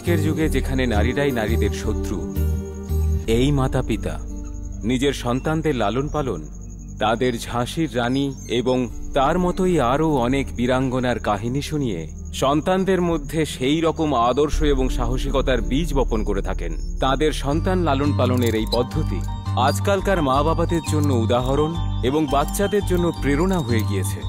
আজকের যুগে যেখানে নারীরাই নারীদের শত্রু, এই মাতা পিতা নিজের সন্তানদের লালন পালন, তাদের ঝাঁসির রানী এবং তার মতোই আরও অনেক বীরাঙ্গনার কাহিনী শুনিয়ে সন্তানদের মধ্যে সেই রকম আদর্শ এবং সাহসিকতার বীজ বপন করে থাকেন। তাদের সন্তান লালন পালনের এই পদ্ধতি আজকালকার মা বাবাদের জন্য উদাহরণ এবং বাচ্চাদের জন্য প্রেরণা হয়ে গিয়েছে।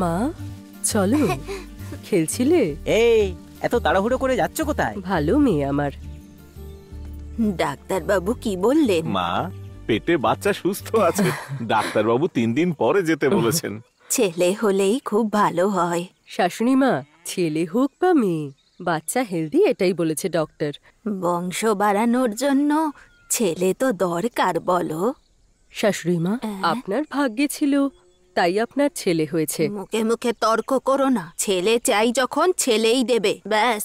মা চলো, খেলছিলে? এই এত তাড়াহুড়ো করে যাচ্ছ কোথায়? ভালো মেয়ে আমার। ডাক্তারবাবু কি বললেন? মা, পেটে বাচ্চা সুস্থ আছে। ডাক্তারবাবু 3 দিন পরে যেতে বলেছেন। ছেলে হলেই খুব ভালো হয়। শাশুড়ি মা, ছেলে হোক বা মেয়ে, বাচ্চা হেলদি এটাই বলেছে ডক্টর। বংশ বাড়ানোর জন্য ছেলে তো দরকার বলো। শাশুড়ি মা, আপনার ভাগ্যে ছিল তাই আপনার ছেলে হয়েছে। মুখে মুখে তর্ক করো না। ছেলে চাই যখন ছেলেই দেবে, ব্যাস।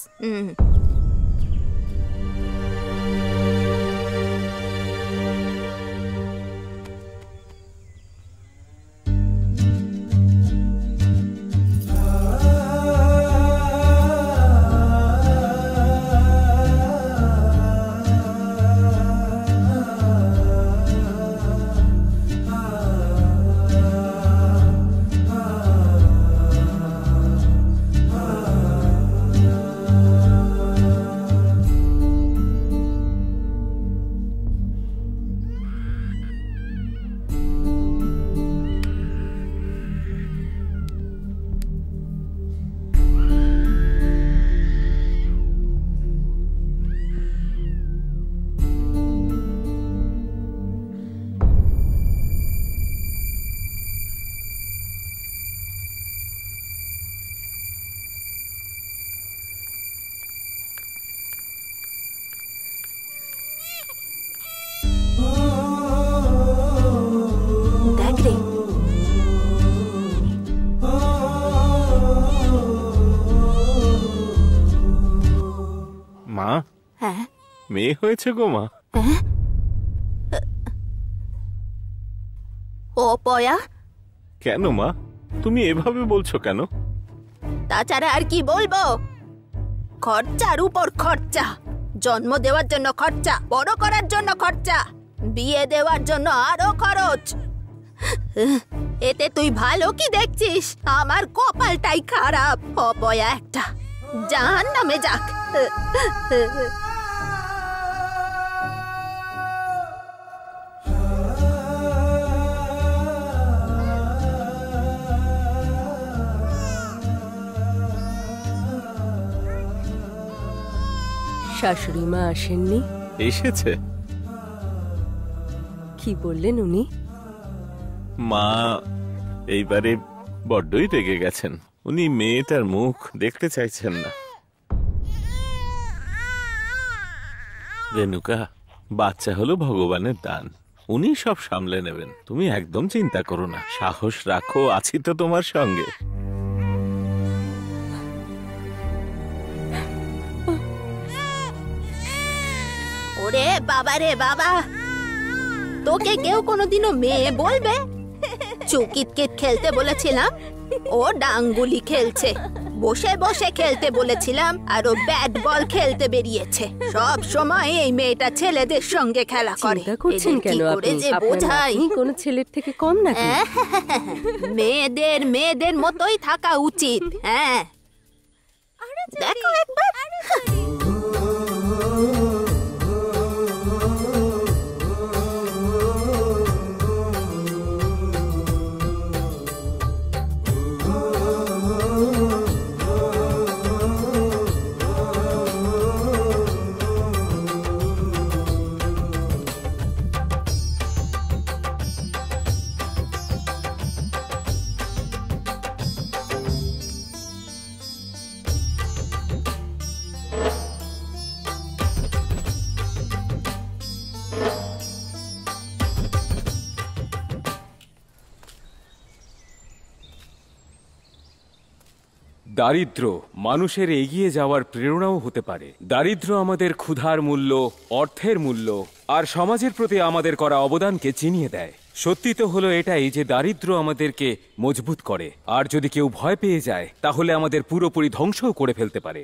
মা, মেয়ে হয়েছে গো মা। ও পয়া, কেন মা, তুমি এভাবে বলছো কেন? তাছাড়া আর কি বলবো? খরচার উপর খরচা, জন্ম দেওয়ার জন্য খরচা, বড় করার জন্য খরচা, বিয়ে দেওয়ার জন্য আরো খরচ। এতে তুই ভালো কি দেখছিস? আমার কপালটাই খারাপ। অপয়া একটা, জাহান্নামে যাক। শাশুড়ি মা আসেননি? এসেছে। কি বললেন উনি? মা এইবারে বড্ডই রেগে গেছেন। উনি মেয়েটার মুখ দেখতে চাইছেন না। রেণুকা, বাচ্চা হলো ভগবানের দান, উনি সব সামলে নেবেন। তুমি একদম চিন্তা করো না, সাহস রাখো, আছি তো তোমার সঙ্গে। ওরে বাবা রে বাবা, তোকে কেউ কোনোদিনও মেয়ে বলবে? চুকিতকিত খেলতে বলেছিলাম, ও ডাঙ্গুলি খেলছে। বসে বসে খেলতে বলেছিলাম, আর ও ব্যাট বল খেলতে বেরিয়েছে। সব সময় এই মেয়েটা ছেলেদের সঙ্গে খেলা করে। চিন্তা করছেন কেন আপনি? বোঝাই কোন ছেলের থেকে কম নাকি? মেয়েদের মতোই থাকা উচিত। হ্যাঁ, দেখো একবার। দারিদ্র্য মানুষের এগিয়ে যাওয়ার প্রেরণাও হতে পারে। দারিদ্র্য আমাদের ক্ষুধার মূল্য, অর্থের মূল্য আর সমাজের প্রতি আমাদের করা অবদানকে চিনিয়ে দেয়। সত্যি তো হলো এটাই যে দারিদ্র্য আমাদেরকে মজবুত করে, আর যদি কেউ ভয় পেয়ে যায় তাহলে আমাদের পুরোপুরি ধ্বংসও করে ফেলতে পারে।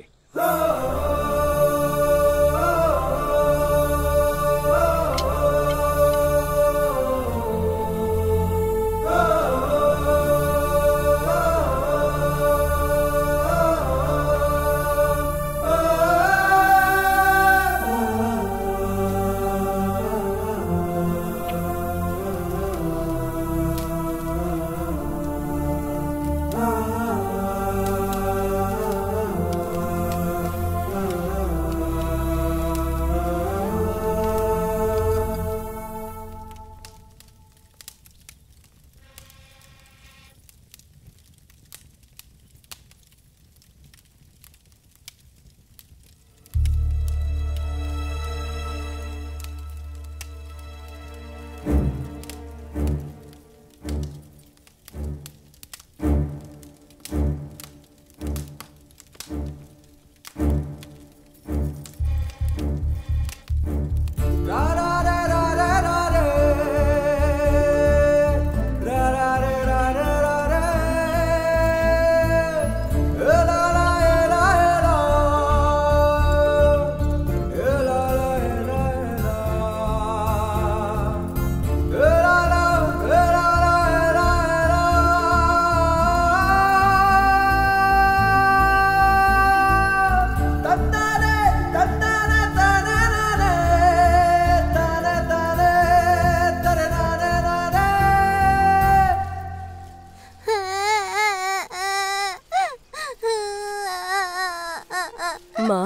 মা,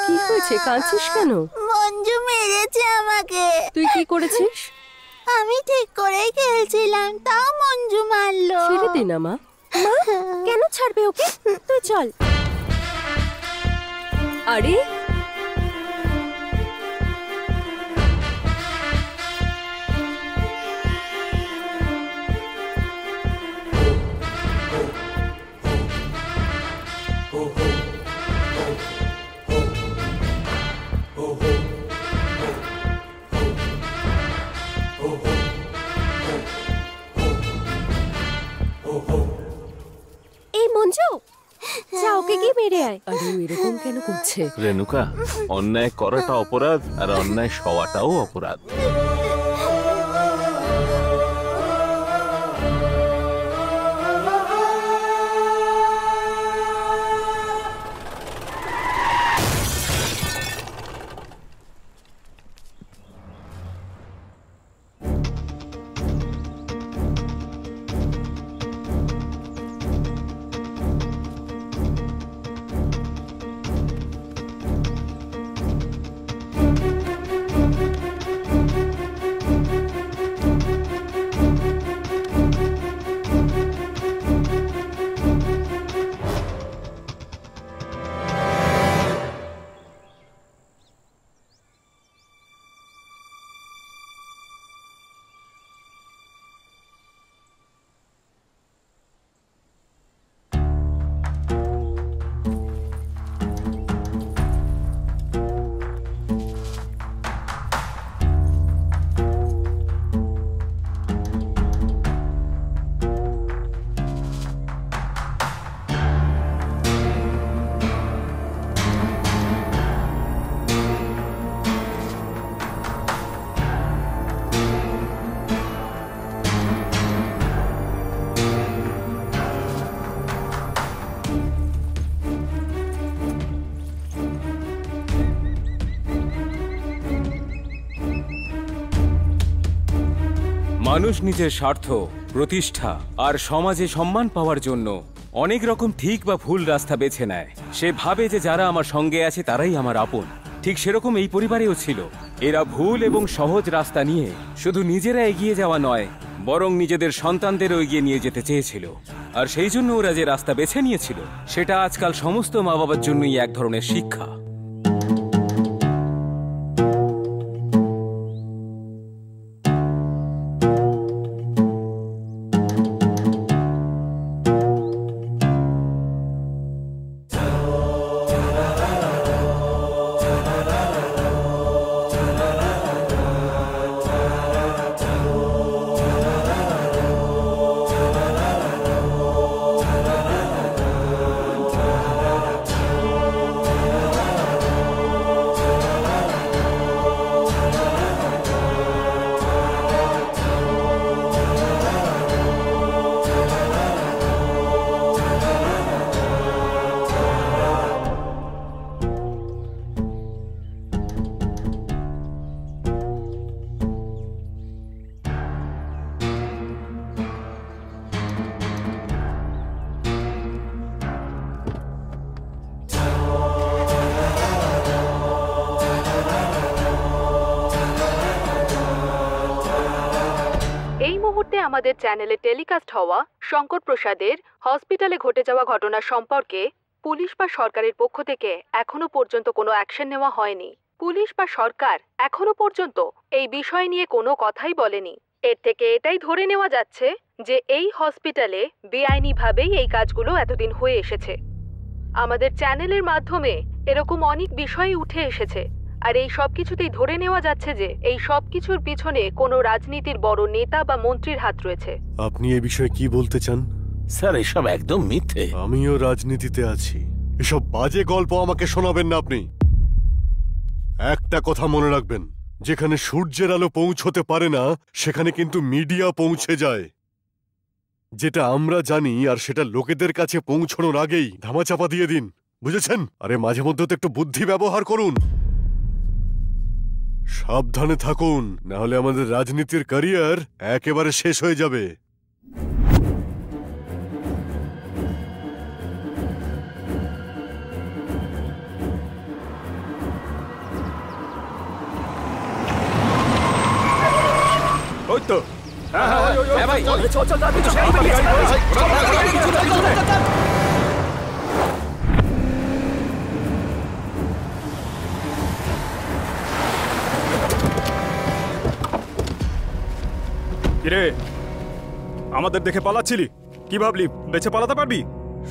কি হয়েছে? কাঁদছিস কেন? মঞ্জু মেরেছে আমাকে। তুই কি করেছিস? আমি ঠিক করেই খেলছিলাম, তাও মঞ্জু মারলো। ছেড়ে দে না মা। মা, কেন ছাড়বে ওকে? তুই চল। আরে মঞ্জু, যা ওকে গিয়ে মেরে আয়। আরে ও এরকম কেন করছে? রেণুকা, অন্যায় করাটা অপরাধ আর অন্যায় সওয়াটাও অপরাধ। মানুষ নিজের স্বার্থ, প্রতিষ্ঠা আর সমাজে সম্মান পাওয়ার জন্য অনেক রকম ঠিক বা ভুল রাস্তা বেছে নেয়। সে ভাবে যে যারা আমার সঙ্গে আছে তারাই আমার আপন। ঠিক সেরকম এই পরিবারেও ছিল। এরা ভুল এবং সহজ রাস্তা নিয়ে শুধু নিজেরা এগিয়ে যাওয়া নয়, বরং নিজেদের সন্তানদেরও এগিয়ে নিয়ে যেতে চেয়েছিল। আর সেই জন্য ওরা যে রাস্তা বেছে নিয়েছিল সেটা আজকাল সমস্ত মা বাবার জন্যই এক ধরনের শিক্ষা। আমাদের চ্যানেলে টেলিকাস্ট হওয়া শঙ্কর প্রসাদের হসপিটালে ঘটে যাওয়া ঘটনা সম্পর্কে পুলিশ বা সরকারের পক্ষ থেকে এখনো পর্যন্ত কোনো অ্যাকশন নেওয়া হয়নি। পুলিশ বা সরকার এখনো পর্যন্ত এই বিষয় নিয়ে কোনো কথাই বলেনি। এর থেকে এটাই ধরে নেওয়া যাচ্ছে যে এই হসপিটালে বেআইনিভাবেই এই কাজগুলো এতদিন হয়ে এসেছে। আমাদের চ্যানেলের মাধ্যমে এরকম অনেক বিষয় উঠে এসেছে, আর এই সব কিছুতেই ধরে নেওয়া যাচ্ছে যে এই সব কিছুর পিছনে কোনো রাজনীতির বড় নেতা বা মন্ত্রীর হাত রয়েছে। আপনি এ বিষয়ে কি বলতে চান? স্যার এসব একদম মিথ্যে। আমিও রাজনীতিতে আছি, এসব বাজে গল্প আমাকে শোনাবেন না আপনি। একটা কথা মনে রাখবেন, যেখানে সূর্যের আলো পৌঁছতে পারে না সেখানে কিন্তু মিডিয়া পৌঁছে যায়। যেটা আমরা জানি আর সেটা লোকেদের কাছে পৌঁছানোর আগেই ধামাচাপা দিয়ে দিন, বুঝেছেন? আরে মাঝে মধ্যে তো একটু বুদ্ধি ব্যবহার করুন। সাবধানে থাকুন, না হলে আমাদের রাজনীতির ক্যারিয়ার একেবারে শেষ হয়ে যাবে। ওই তো কিরে, আমাদের দেখে পালাচ্ছিলি? কি ভাবলি বেঁচে পালাতে পারবি?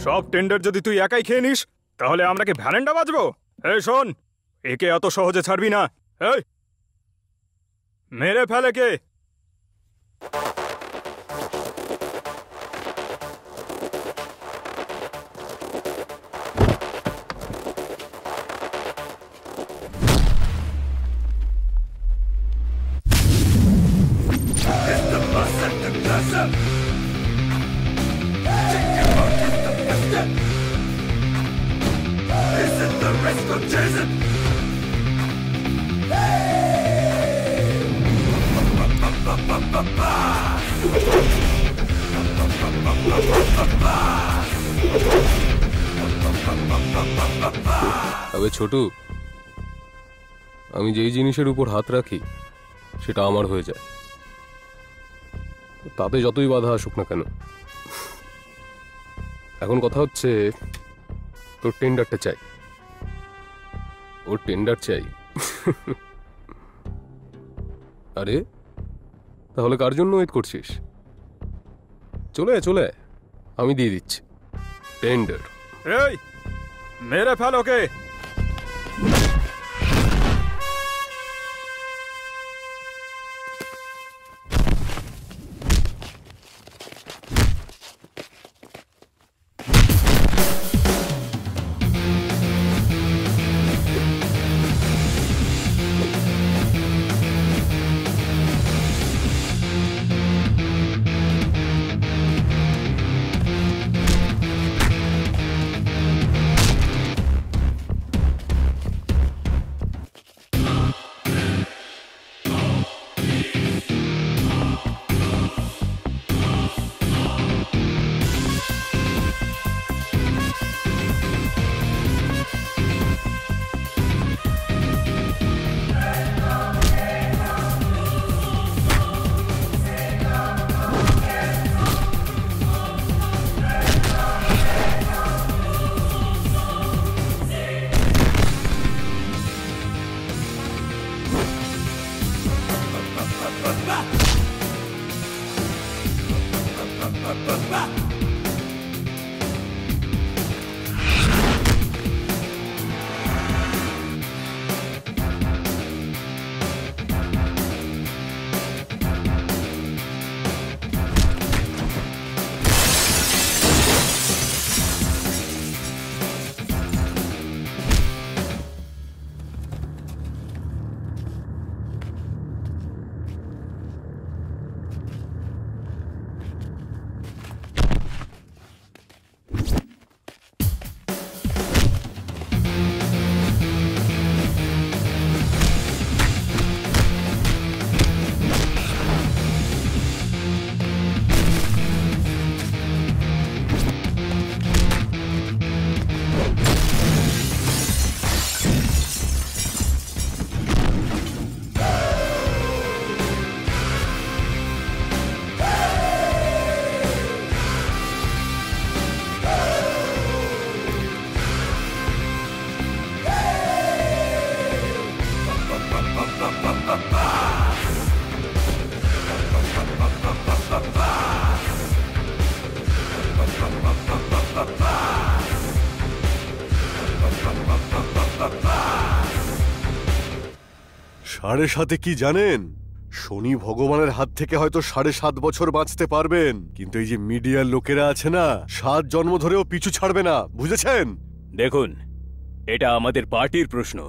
সব টেন্ডার যদি তুই একাই খেয়ে নিস তাহলে আমরা কি ভ্যানেন্ডা বাজবো? এই শোন, একে এত সহজে ছাড়বি না। এই মেরে ফেলে কে? তবে ছোটু, আমি যেই জিনিসের উপর হাত রাখি সেটা আমার হয়ে যায়, তাতে যতই বাধা আসুক না কেন। এখন কথা হচ্ছে, তোর টেন্ডারটা চাই। ওর টেন্ডার চাই। আরে তাহলে কার জন্য ওয়েট করছিস? চলে চলে, আমি দিয়ে দিচ্ছি টেন্ডার। এই মেরে ফেল ওকে। 7.5 কি জানেন? শনি ভগবানের হাত থেকে হয়তো 7.5 বছর বাঁচতে পারবেন, কিন্তু এই যে মিডিয়ার লোকেরা আছে না, 7 জন্ম ধরেও পিছু ছাড়বে না, বুঝেছেন? দেখুন, এটা আমাদের পার্টির প্রশ্ন।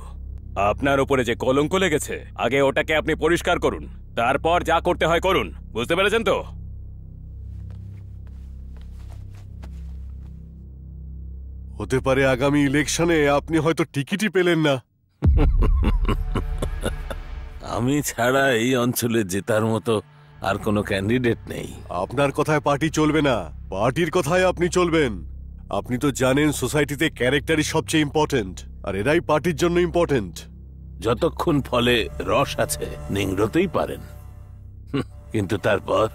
আপনার ওপরে যে কলঙ্ক লেগেছে, আগে ওটাকে আপনি পরিষ্কার করুন, তারপর যা করতে হয় করুন। বুঝতে পেরেছেন তো? হতে পারে আগামী ইলেকশনে আপনি হয়তো টিকিটই পেলেন না। আমি ছাড়া এই অঞ্চলে জেতার মতো আর কোনো ক্যান্ডিডেট নেই। আপনার কথায় পার্টি চলবে না, পার্টির কথায় আপনি চলবেন। আপনি তো জানেন সোসাইটিতে ক্যারেক্টারই সবচেয়ে ইম্পর্টেন্ট, আর এরাই পার্টির জন্য ইম্পর্টেন্ট। যতক্ষণ ফলে রস আছে নিংড়তেই পারেন, কিন্তু তারপর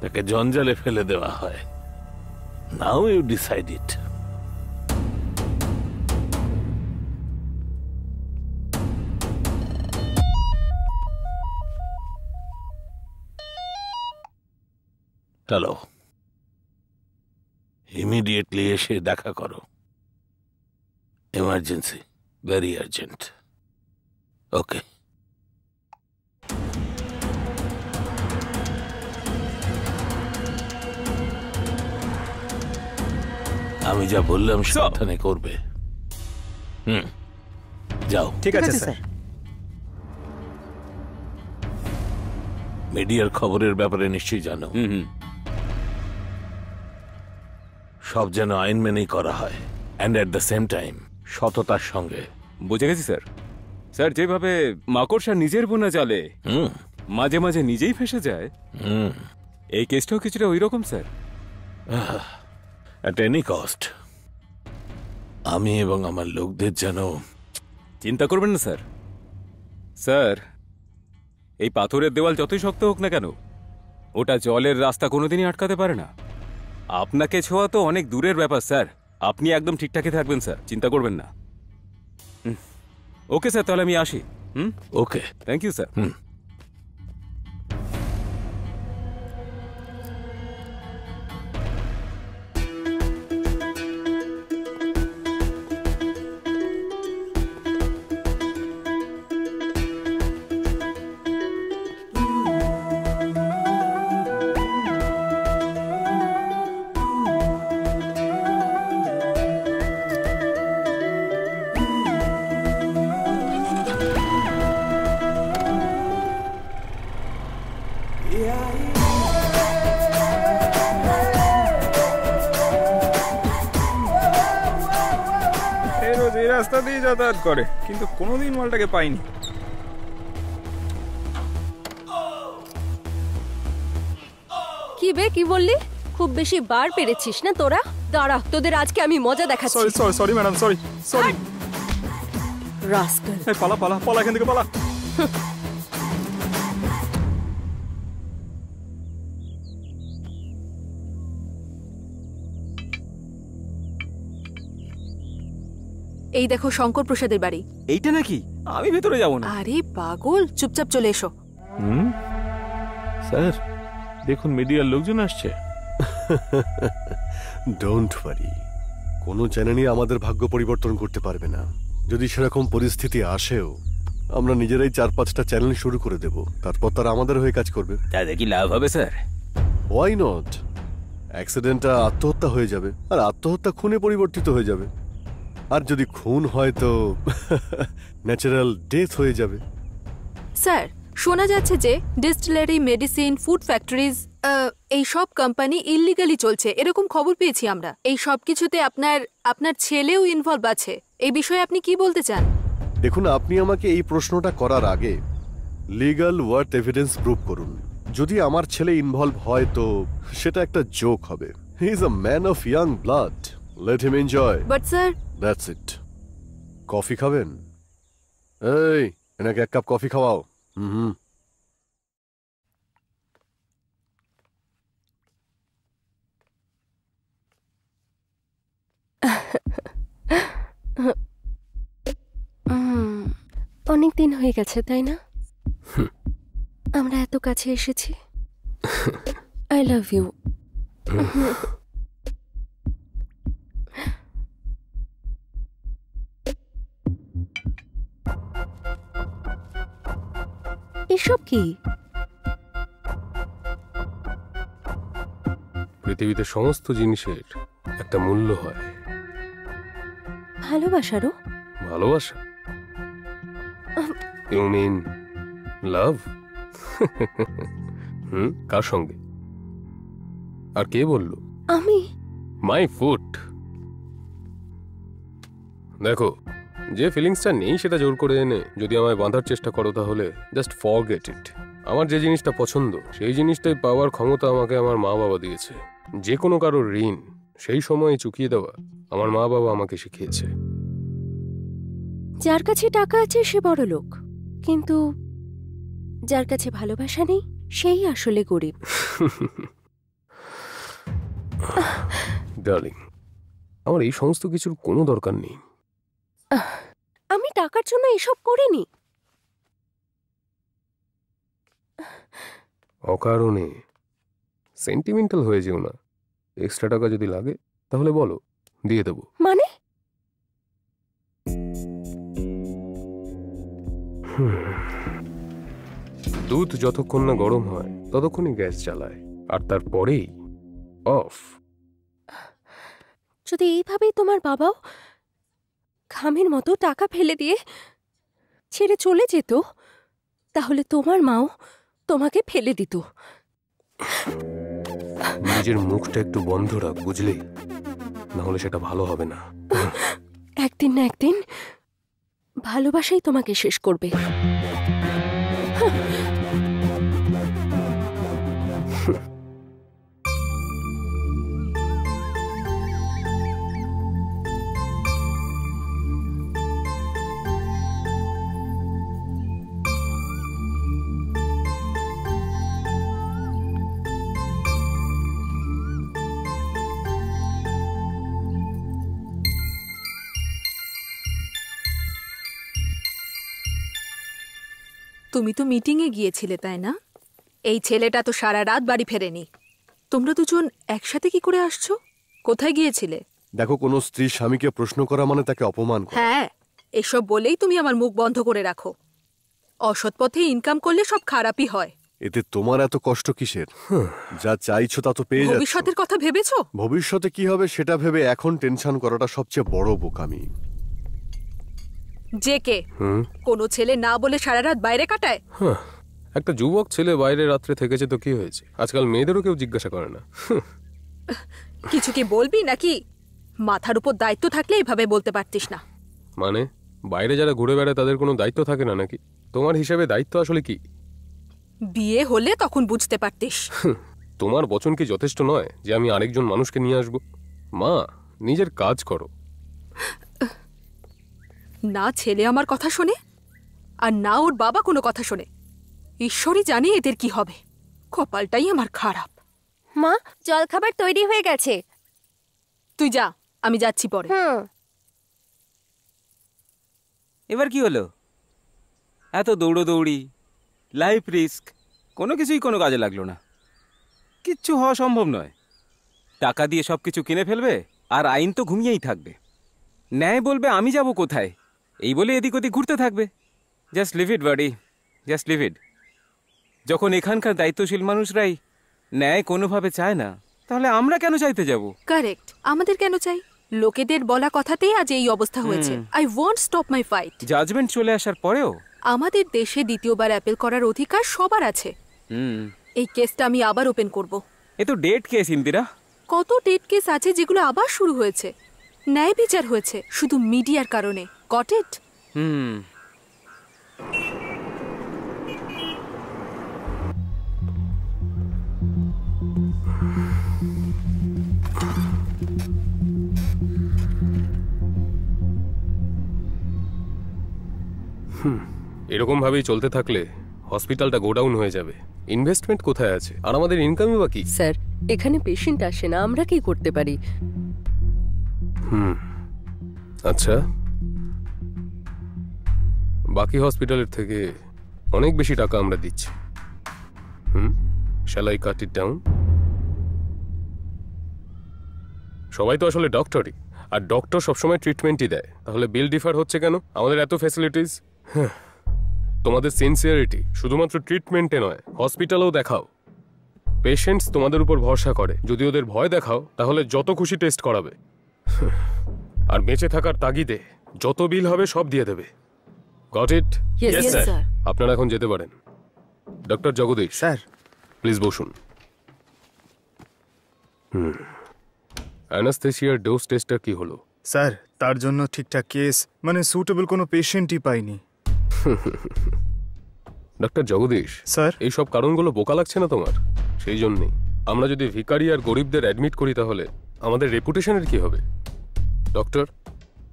তাকে জঞ্জালে ফেলে দেওয়া হয়। Now you decide it. চলো, ইমিডিয়েটলি এসে দেখা করো। Emergency, very urgent. ওকে। আমি যা বললাম সাবধানে করবে। যাও। ঠিক আছে স্যার। মিডিয়ার খবরের ব্যাপারে নিশ্চয়ই জানো। সব যেন আইন মেনেই করা হয়, and at the same time সততার সঙ্গে। বুঝে গেছি স্যার। স্যার, যেভাবে মাকড়সা নিজের বোনা জালে মাঝে মাঝে নিজেই ফেসে যায়, এই কেসটাও কিছুটা ওই রকম স্যার। অ্যাট এনি কস্ট আমি এবং আমার লোকদের যেন। চিন্তা করবেন না স্যার। স্যার, এই পাথরের দেওয়াল যতই শক্ত হোক না কেন, ওটা জলের রাস্তা কোনোদিনই আটকাতে পারে না। আপনাকে ছোঁয়া তো অনেক দূরের ব্যাপার স্যার। আপনি একদম ঠিকঠাকই থাকবেন স্যার, চিন্তা করবেন না। ওকে স্যার, তাহলে আমি আসি। ওকে, থ্যাংক ইউ স্যার। রোজ এই রাস্তা দিয়ে যাতায়াত করে, কিন্তু কোনোদিন মালটাকে পাইনি। কি বে, কি বললি? খুব বেশি বার পেরেছিস না তোরা? দাঁড়া, তোদের আজকে আমি মজা দেখাচ্ছি। Sorry sorry sorry madam, sorry sorry. Rascal. পালা পালা পালা, এখান থেকে পালা। এই দেখো শঙ্কর প্রসাদের বাড়ি। এইটা নাকি? আমি ভেতরে যাব না। আরে পাগল, চুপচাপ চলে এসো। স্যার দেখুন, মিডিয়ার লোকজন আসছে। ডোন্ট ওয়ারি, কোনো চ্যানেলই আমাদের ভাগ্য পরিবর্তন করতে পারবে না। যদি সেরকম পরিস্থিতি আসেও, আমরা নিজেরাই 4-5টা চ্যানেল শুরু করে দেব, তারপর তারা আমাদের হয়ে কাজ করবে। তাতে কি লাভ হবে স্যার? Why not? অ্যাক্সিডেন্টটা আত্মহত্যা হয়ে যাবে, আর আত্মহত্যা খুনে পরিবর্তিত হয়ে যাবে, আর যদি খুন হয় তো ন্যাচারাল ডেথ হয়ে যাবে। স্যার, শোনা যাচ্ছে যে ডিস্টিলারি, মেডিসিন, ফুড ফ্যাক্টরিজ, এই সব কোম্পানি ইল্লিগালি চলছে, এরকম খবর পেয়েছি আমরা। এই সব কিছুতে আপনার ছেলেও ইনভলভ আছে। এই বিষয়ে আপনি কি বলতে চান? দেখুন, আপনি আমাকে এই প্রশ্নটা করার আগে লিগ্যাল ওয়ার্থ এভিডেন্স প্রুভ করুন। যদি আমার ছেলে ইনভলভ হয় তো সেটা একটা জোক হবে। He is a man of young blood, let him enjoy. But sir, that's it. Coffee খাবেন? এই, এনাকে 1 কাপ কফি খাওয়াও। অনেক দিন হয়ে গেছে, তাই না? আমরা এত কাছে এসেছি। I love you. এসব কি? পৃথিবীতে সমস্ত জিনিসের একটা মূল্য হয়। ভালোবাসারও? ভালোবাসা? ইউ মিন লাভ? কার সঙ্গে? আর কে বলল? আমি। My foot. দেখো, যে ফিলিংসটা নেই সেটা জোর করে এনে যদি আমায় বাঁধার চেষ্টা করো তাহলে জাস্ট ফরগেট ইট। আমার যে জিনিসটা পছন্দ সেই জিনিসটাই পাওয়ার ক্ষমতা আমাকে আমার মা বাবা দিয়েছে। যে কোনো কারোর ঋণ সেই সময়ে চুকিয়ে দেওয়া আমার মা বাবা আমাকে শিখিয়েছে। যার কাছে টাকা আছে সে বড় লোক, কিন্তু যার কাছে ভালোবাসা নেই সেই আসলে গরিব। ডার্লিং, আমার এই সমস্ত কিছুর কোনো দরকার নেই। আমি টাকার জন্য এসব করিনি। অকারণে সেন্টিমেন্টাল হয়ে যেও না। এক্সট্রা টাকা যদি লাগে তাহলে বলো, দিয়ে দেবো। মানে? দুধ যতক্ষণ না গরম হয় ততক্ষণই গ্যাস জ্বালায়, আর তারপরেই অফ। যদি এইভাবেই তোমার বাবাও খামের মতো টাকা ফেলে দিয়ে ছেড়ে চলে যেত, তাহলে তোমার মাও তোমাকে ফেলে দিত। নিজের মুখটা একটু বন্ধ রাখ, বুঝলি? না হলে সেটা ভালো হবে না। একদিন না একদিন ভালোবাসাই তোমাকে শেষ করবে। তুমি তো মিটিংয়ে গিয়েছিলে, তাই না? এই ছেলেটা তো সারা রাত বাড়ি ফেরেনি। তোমরা দুজন একসাথে কি করে আসছো? কোথায় গিয়েছিলে? দেখো, কোনো স্ত্রী স্বামীকে প্রশ্ন করা মানে তাকে অপমান করা। হ্যাঁ, এসব বলেই তুমি আমার মুখ বন্ধ করে রাখো। অসৎ পথে ইনকাম করলে সব খারাপই হয়। এতে তোমার এত কষ্ট কিসের? যা চাইছো তা তো পেয়ে যাচ্ছ। ভবিষ্যতের কথা ভেবেছো? ভবিষ্যতে কি হবে সেটা ভেবে এখন টেনশন করাটা সবচেয়ে বড় বোকামি। যে কে কোনো ছেলে না বলে সারা রাত বাইরে কাটায়? একটা যুবক ছেলে বাইরে রাত্রে থেকেছে তো কি হয়েছে? আজকাল মেয়েদেরও কেউ জিজ্ঞাসা করে না। কিছু কি বলবি নাকি? মাথার উপর দায়িত্ব থাকলে এইভাবে বলতে পারতিস না। মানে বাইরে যারা ঘুরে বেড়ায় তাদের কোনো দায়িত্ব থাকে না নাকি? তোমার হিসেবে দায়িত্ব আসলে কি? বিয়ে হলে তখন বুঝতে পারতিস। তোমার বচন কি যথেষ্ট নয় যে আমি আরেকজন মানুষকে নিয়ে আসবো? মা, নিজের কাজ করো। না ছেলে আমার কথা শোনে, আর না ওর বাবা কোনো কথা শোনে। ঈশ্বরই জানে এদের কি হবে। কপালটাই আমার খারাপ। মা, জলখাবার তৈরি হয়ে গেছে। তুই যা, আমি যাচ্ছি পরে। এবার কি হলো? এত দৌড়োদৌড়ি, লাইফ রিস্ক, কোনো কিছুই কোনো কাজে লাগলো না। কিচ্ছু হওয়া সম্ভব নয়। টাকা দিয়ে সব কিছু কিনে ফেলবে আর আইন তো ঘুমিয়েই থাকবে। ন্যায় বলবে আমি যাব কোথায়, এই বলে এদিক ওদিক ঘুরতে থাকবে। Just leave it buddy, just leave it. যখন এখানকার দায়িত্বশীল মানুষরাই ন্যায় কোনোভাবে চায় না, তাহলে আমরা কেন চাইতে যাব? কারেক্ট, আমাদের কেন চাই? লোকেদের বলা কথাতেই আজ এই অবস্থা হয়েছে। I won't stop my fight. Judgment চলে আসার পরেও আমাদের দেশে দ্বিতীয়বার অ্যাপিল করার অধিকার সবার আছে। এই কেসটা আমি আবার ওপেন করব। এ তো ডেট কেস ইন্দিরা। কত ডেট কেস আছে যেগুলো আবার শুরু হয়েছে। ন্যায় বিচার হয়েছে শুধু মিডিয়ার কারণে। Got it? এরকম ভাবেই চলতে থাকলে হসপিটালটা গোডাউন হয়ে যাবে। ইনভেস্টমেন্ট কোথায় আছে? আর আমাদের ইনকামই বা কি? স্যার, এখানে পেশেন্ট আসে না, আমরা কি করতে পারি? আচ্ছা, বাকি হসপিটালের থেকে অনেক বেশি টাকা আমরা দিচ্ছি। Shall I cut it down? সবাই তো আসলে ডক্টরই, আর ডক্টর সবসময় ট্রিটমেন্টই দেয়। তাহলে বিল ডিফার হচ্ছে কেন? আমাদের এত ফ্যাসিলিটিস। তোমাদের সিনসিয়ারিটি শুধুমাত্র ট্রিটমেন্টে নয়, হসপিটালেও দেখাও। পেশেন্টস তোমাদের উপর ভরসা করে, যদি ওদের ভয় দেখাও তাহলে যত খুশি টেস্ট করাবে, আর বেঁচে থাকার তাগিদে যত বিল হবে সব দিয়ে দেবে। Got it? Yes, sir. আপনারা এখন যেতে পারেন। Doctor Jagdish sir. প্লিজ বসুন। অ্যানাস্থেসিয়ার ডোজ টেস্টটা কি হলো? স্যার, তার জন্য ঠিকঠাক কেস মানে সুটেবল কোনো পেশেন্টই পাইনি। Doctor Jagdish sir. এইসব কারণগুলো বোকা লাগছে না তোমার? সেই জন্যই আমরা যদি ভিখারি আর গরিবদের অ্যাডমিট করি তাহলে আমাদের রেপুটেশনের কি হবে? Doctor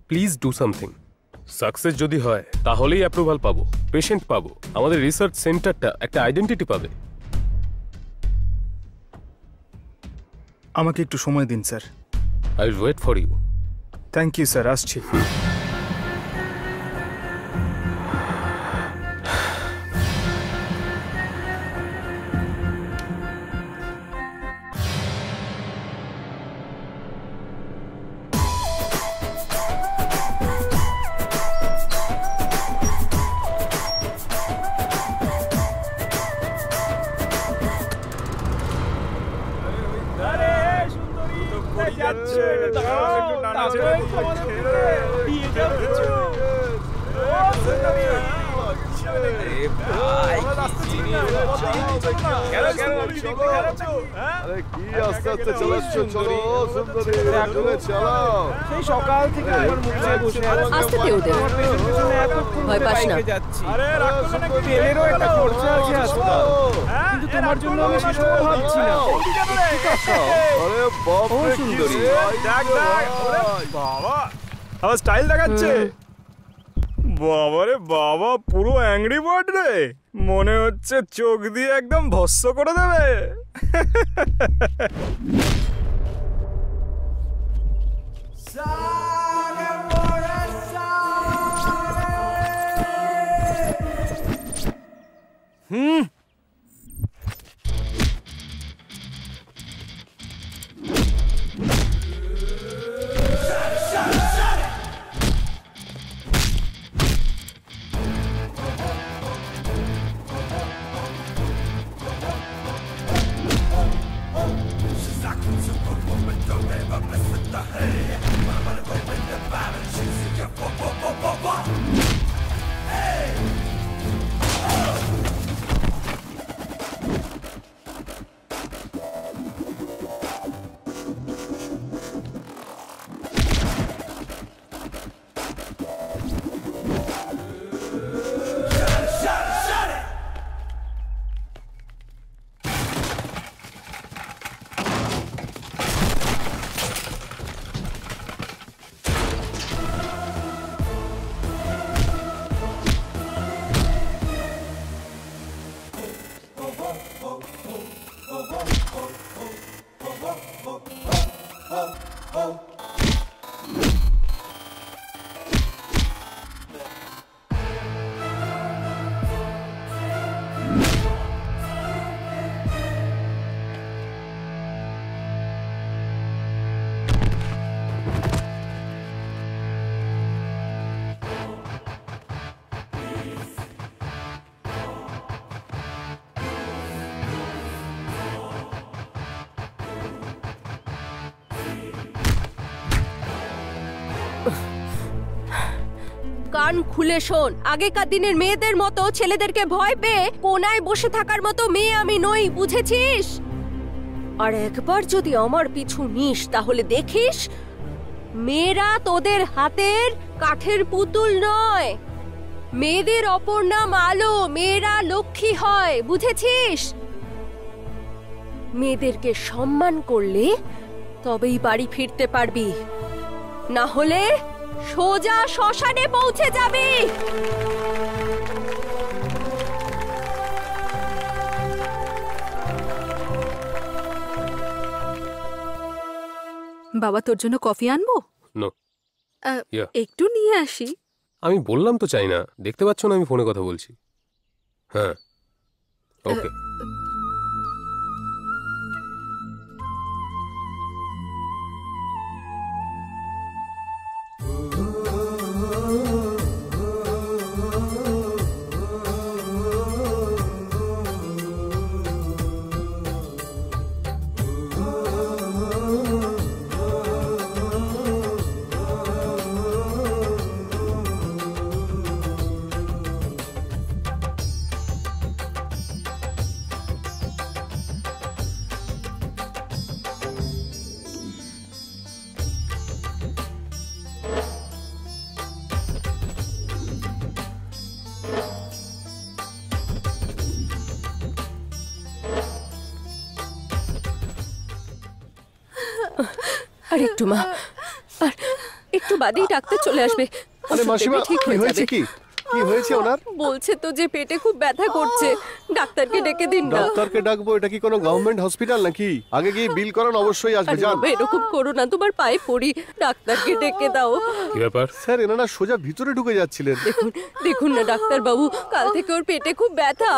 please do something. Success যদি হয় তাহলেই অ্যাপ্রুভাল পাবো, পেশেন্ট পাবো, আমাদের রিসার্চ সেন্টারটা একটা আইডেন্টিটি পাবে। আমাকে একটু সময় দিন sir. I will wait for you. Thank you sir, আসছি। আসতে দে ওদের, ভয় পাস না। কিন্তু তোমার জন্য আমি সেসব ভাবছি না। বাবা আমার স্টাইল দেখাচ্ছে। বাবা রে বাবা, পুরো অ্যাংরি বার্ড রে, মনে হচ্ছে চোখ দিয়ে একদম ভস্ম করে দেবে। কান খুলে শোন, আগেকার দিনের মেয়েদের মতো ছেলেদেরকে ভয় পেয়ে কোনায় বসে থাকার মতো মেয়ে আমি নই, বুঝেছিস? আর একবার যদি আমার পিছু নিস তাহলে দেখিস মেয়েরা তোদের হাতের কাঠের পুতুল নয়। মেয়েদের অপর নাম আলো, মেয়েরা লক্ষ্মী হয়, বুঝেছিস? মেয়েদেরকে সম্মান করলে তবেই বাড়ি ফিরতে পারবি, না হলে সোজা শ্মশানে পৌঁছে যাবি। বাবা তোর জন্য কফি আনবো? নো। একটু নিয়ে আসি। আমি বললাম তো চাই না, দেখতে পাচ্ছ না আমি ফোনে কথা বলছি। হ্যাঁ ওকে। আর একটু মা, আর একটু বাদেই ডাক্তার চলে আসবে। আরে ওষুধ মাসিমা, দেবে, ঠিক কি হয়ে হয়েছে যাবে। কি? কি হয়েছে ওনার? বলছে তো যে পেটে খুব ব্যথা করছে, ডাক্তারকে ডেকে দিন না। ডাক্তারকে ডাকবো? এটা কি কোনো গভর্নমেন্ট হসপিটাল নাকি? আগে গিয়ে বিল করান, অবশ্যই আসবে। আরে যান। বাবা, এরকম করো না, তোমার পায়ে পড়ি, ডাক্তারকে ডেকে দাও। কি ব্যাপার? স্যার, এনারা সোজা ভিতরে ঢুকে যাচ্ছিলেন। দেখুন দেখুন না ডাক্তার বাবু, কাল থেকে ওর পেটে খুব ব্যথা,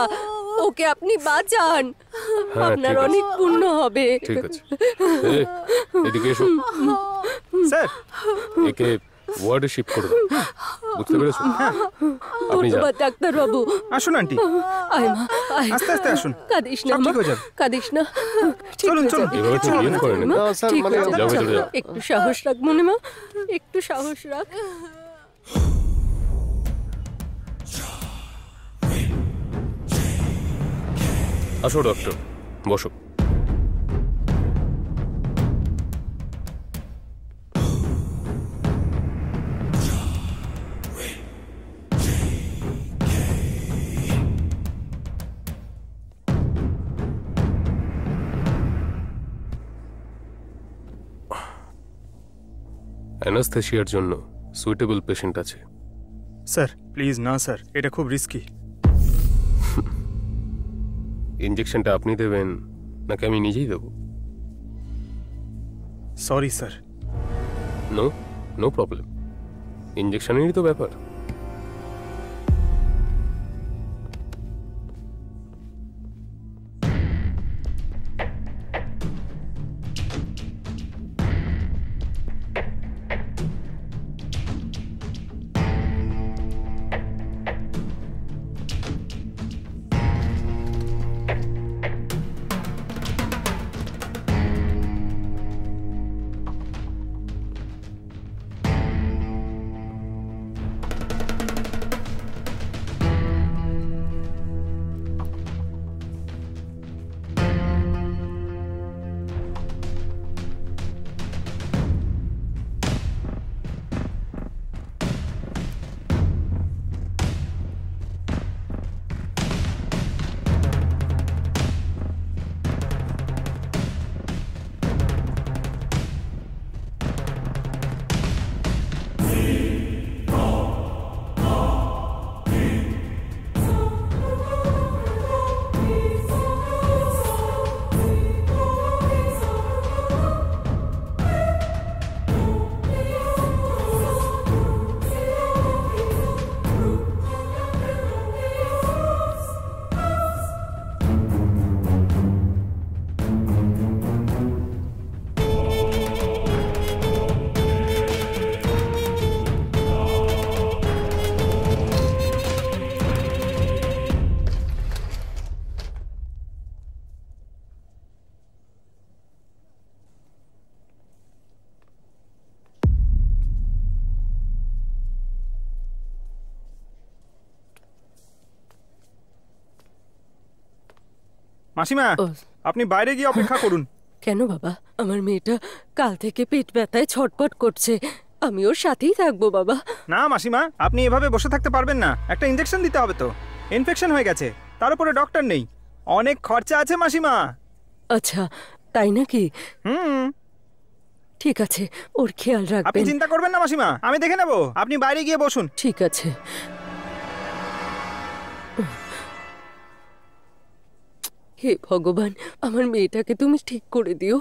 ওকে আপনি বাঁচান, হ্যাঁ, আপনার ঠিক আছে। অনেক পুণ্য হবে। ঠিক আছে, এদিকে এসো। স্যার, একে ওয়ার্ডে শিফট করে দাও, বুঝতে পেরেছো? আপনি যান। ধন্যবাদ ডাক্তার বাবু। আসুন আন্টি, আয় মা, আয়। আস্তে আস্তে আসুন। কাঁদিস না সব মা, ঠিক হয়ে যাবে। কাঁদিস না, ঠিক চলুন, হয়ে চলুন। যাবে। এভাবে তো ঠিক বিয়ে হয়ে করে যাবে, না। মা, না, স্যার, ঠিক মানে হয়ে যাবে। যাও ভেতরে যাও। একটু সাহস রাখ মনে মা, একটু সাহস রাখ। আসো ডক্টর, বসো। অ্যানাস্থেশিয়ার জন্য সুইটেবল পেশেন্ট আছে। স্যার প্লিজ না স্যার, এটা খুব রিস্কি। ইঞ্জেকশনটা আপনি দেবেন নাকি আমি নিজেই দেবো? Sorry sir. No, no problem, ইঞ্জেকশনেরই তো ব্যাপার। মাসিমা, ও। আপনি বাইরে গিয়ে অপেক্ষা করুন। কেন বাবা? আমার মেয়েটা কাল থেকে পেট ব্যথায় ছটপট করছে, আমি ওর সাথেই থাকবো বাবা। না মাসিমা, আপনি এভাবে বসে থাকতে পারবেন না, একটা ইনজেকশন দিতে হবে তো। ইনফেকশন হয়ে গেছে, তার উপরে ডক্টর নেই, অনেক খরচা আছে মাসিমা। আচ্ছা তাই নাকি? হুম। ঠিক আছে, ওর খেয়াল আপনি রাখবেন। চিন্তা করবেন না মাসিমা, আমি দেখে নেব, আপনি বাইরে গিয়ে বসুন। ঠিক আছে। হে ভগবান, আমার মেয়েটাকে তুমি ঠিক করে দিও।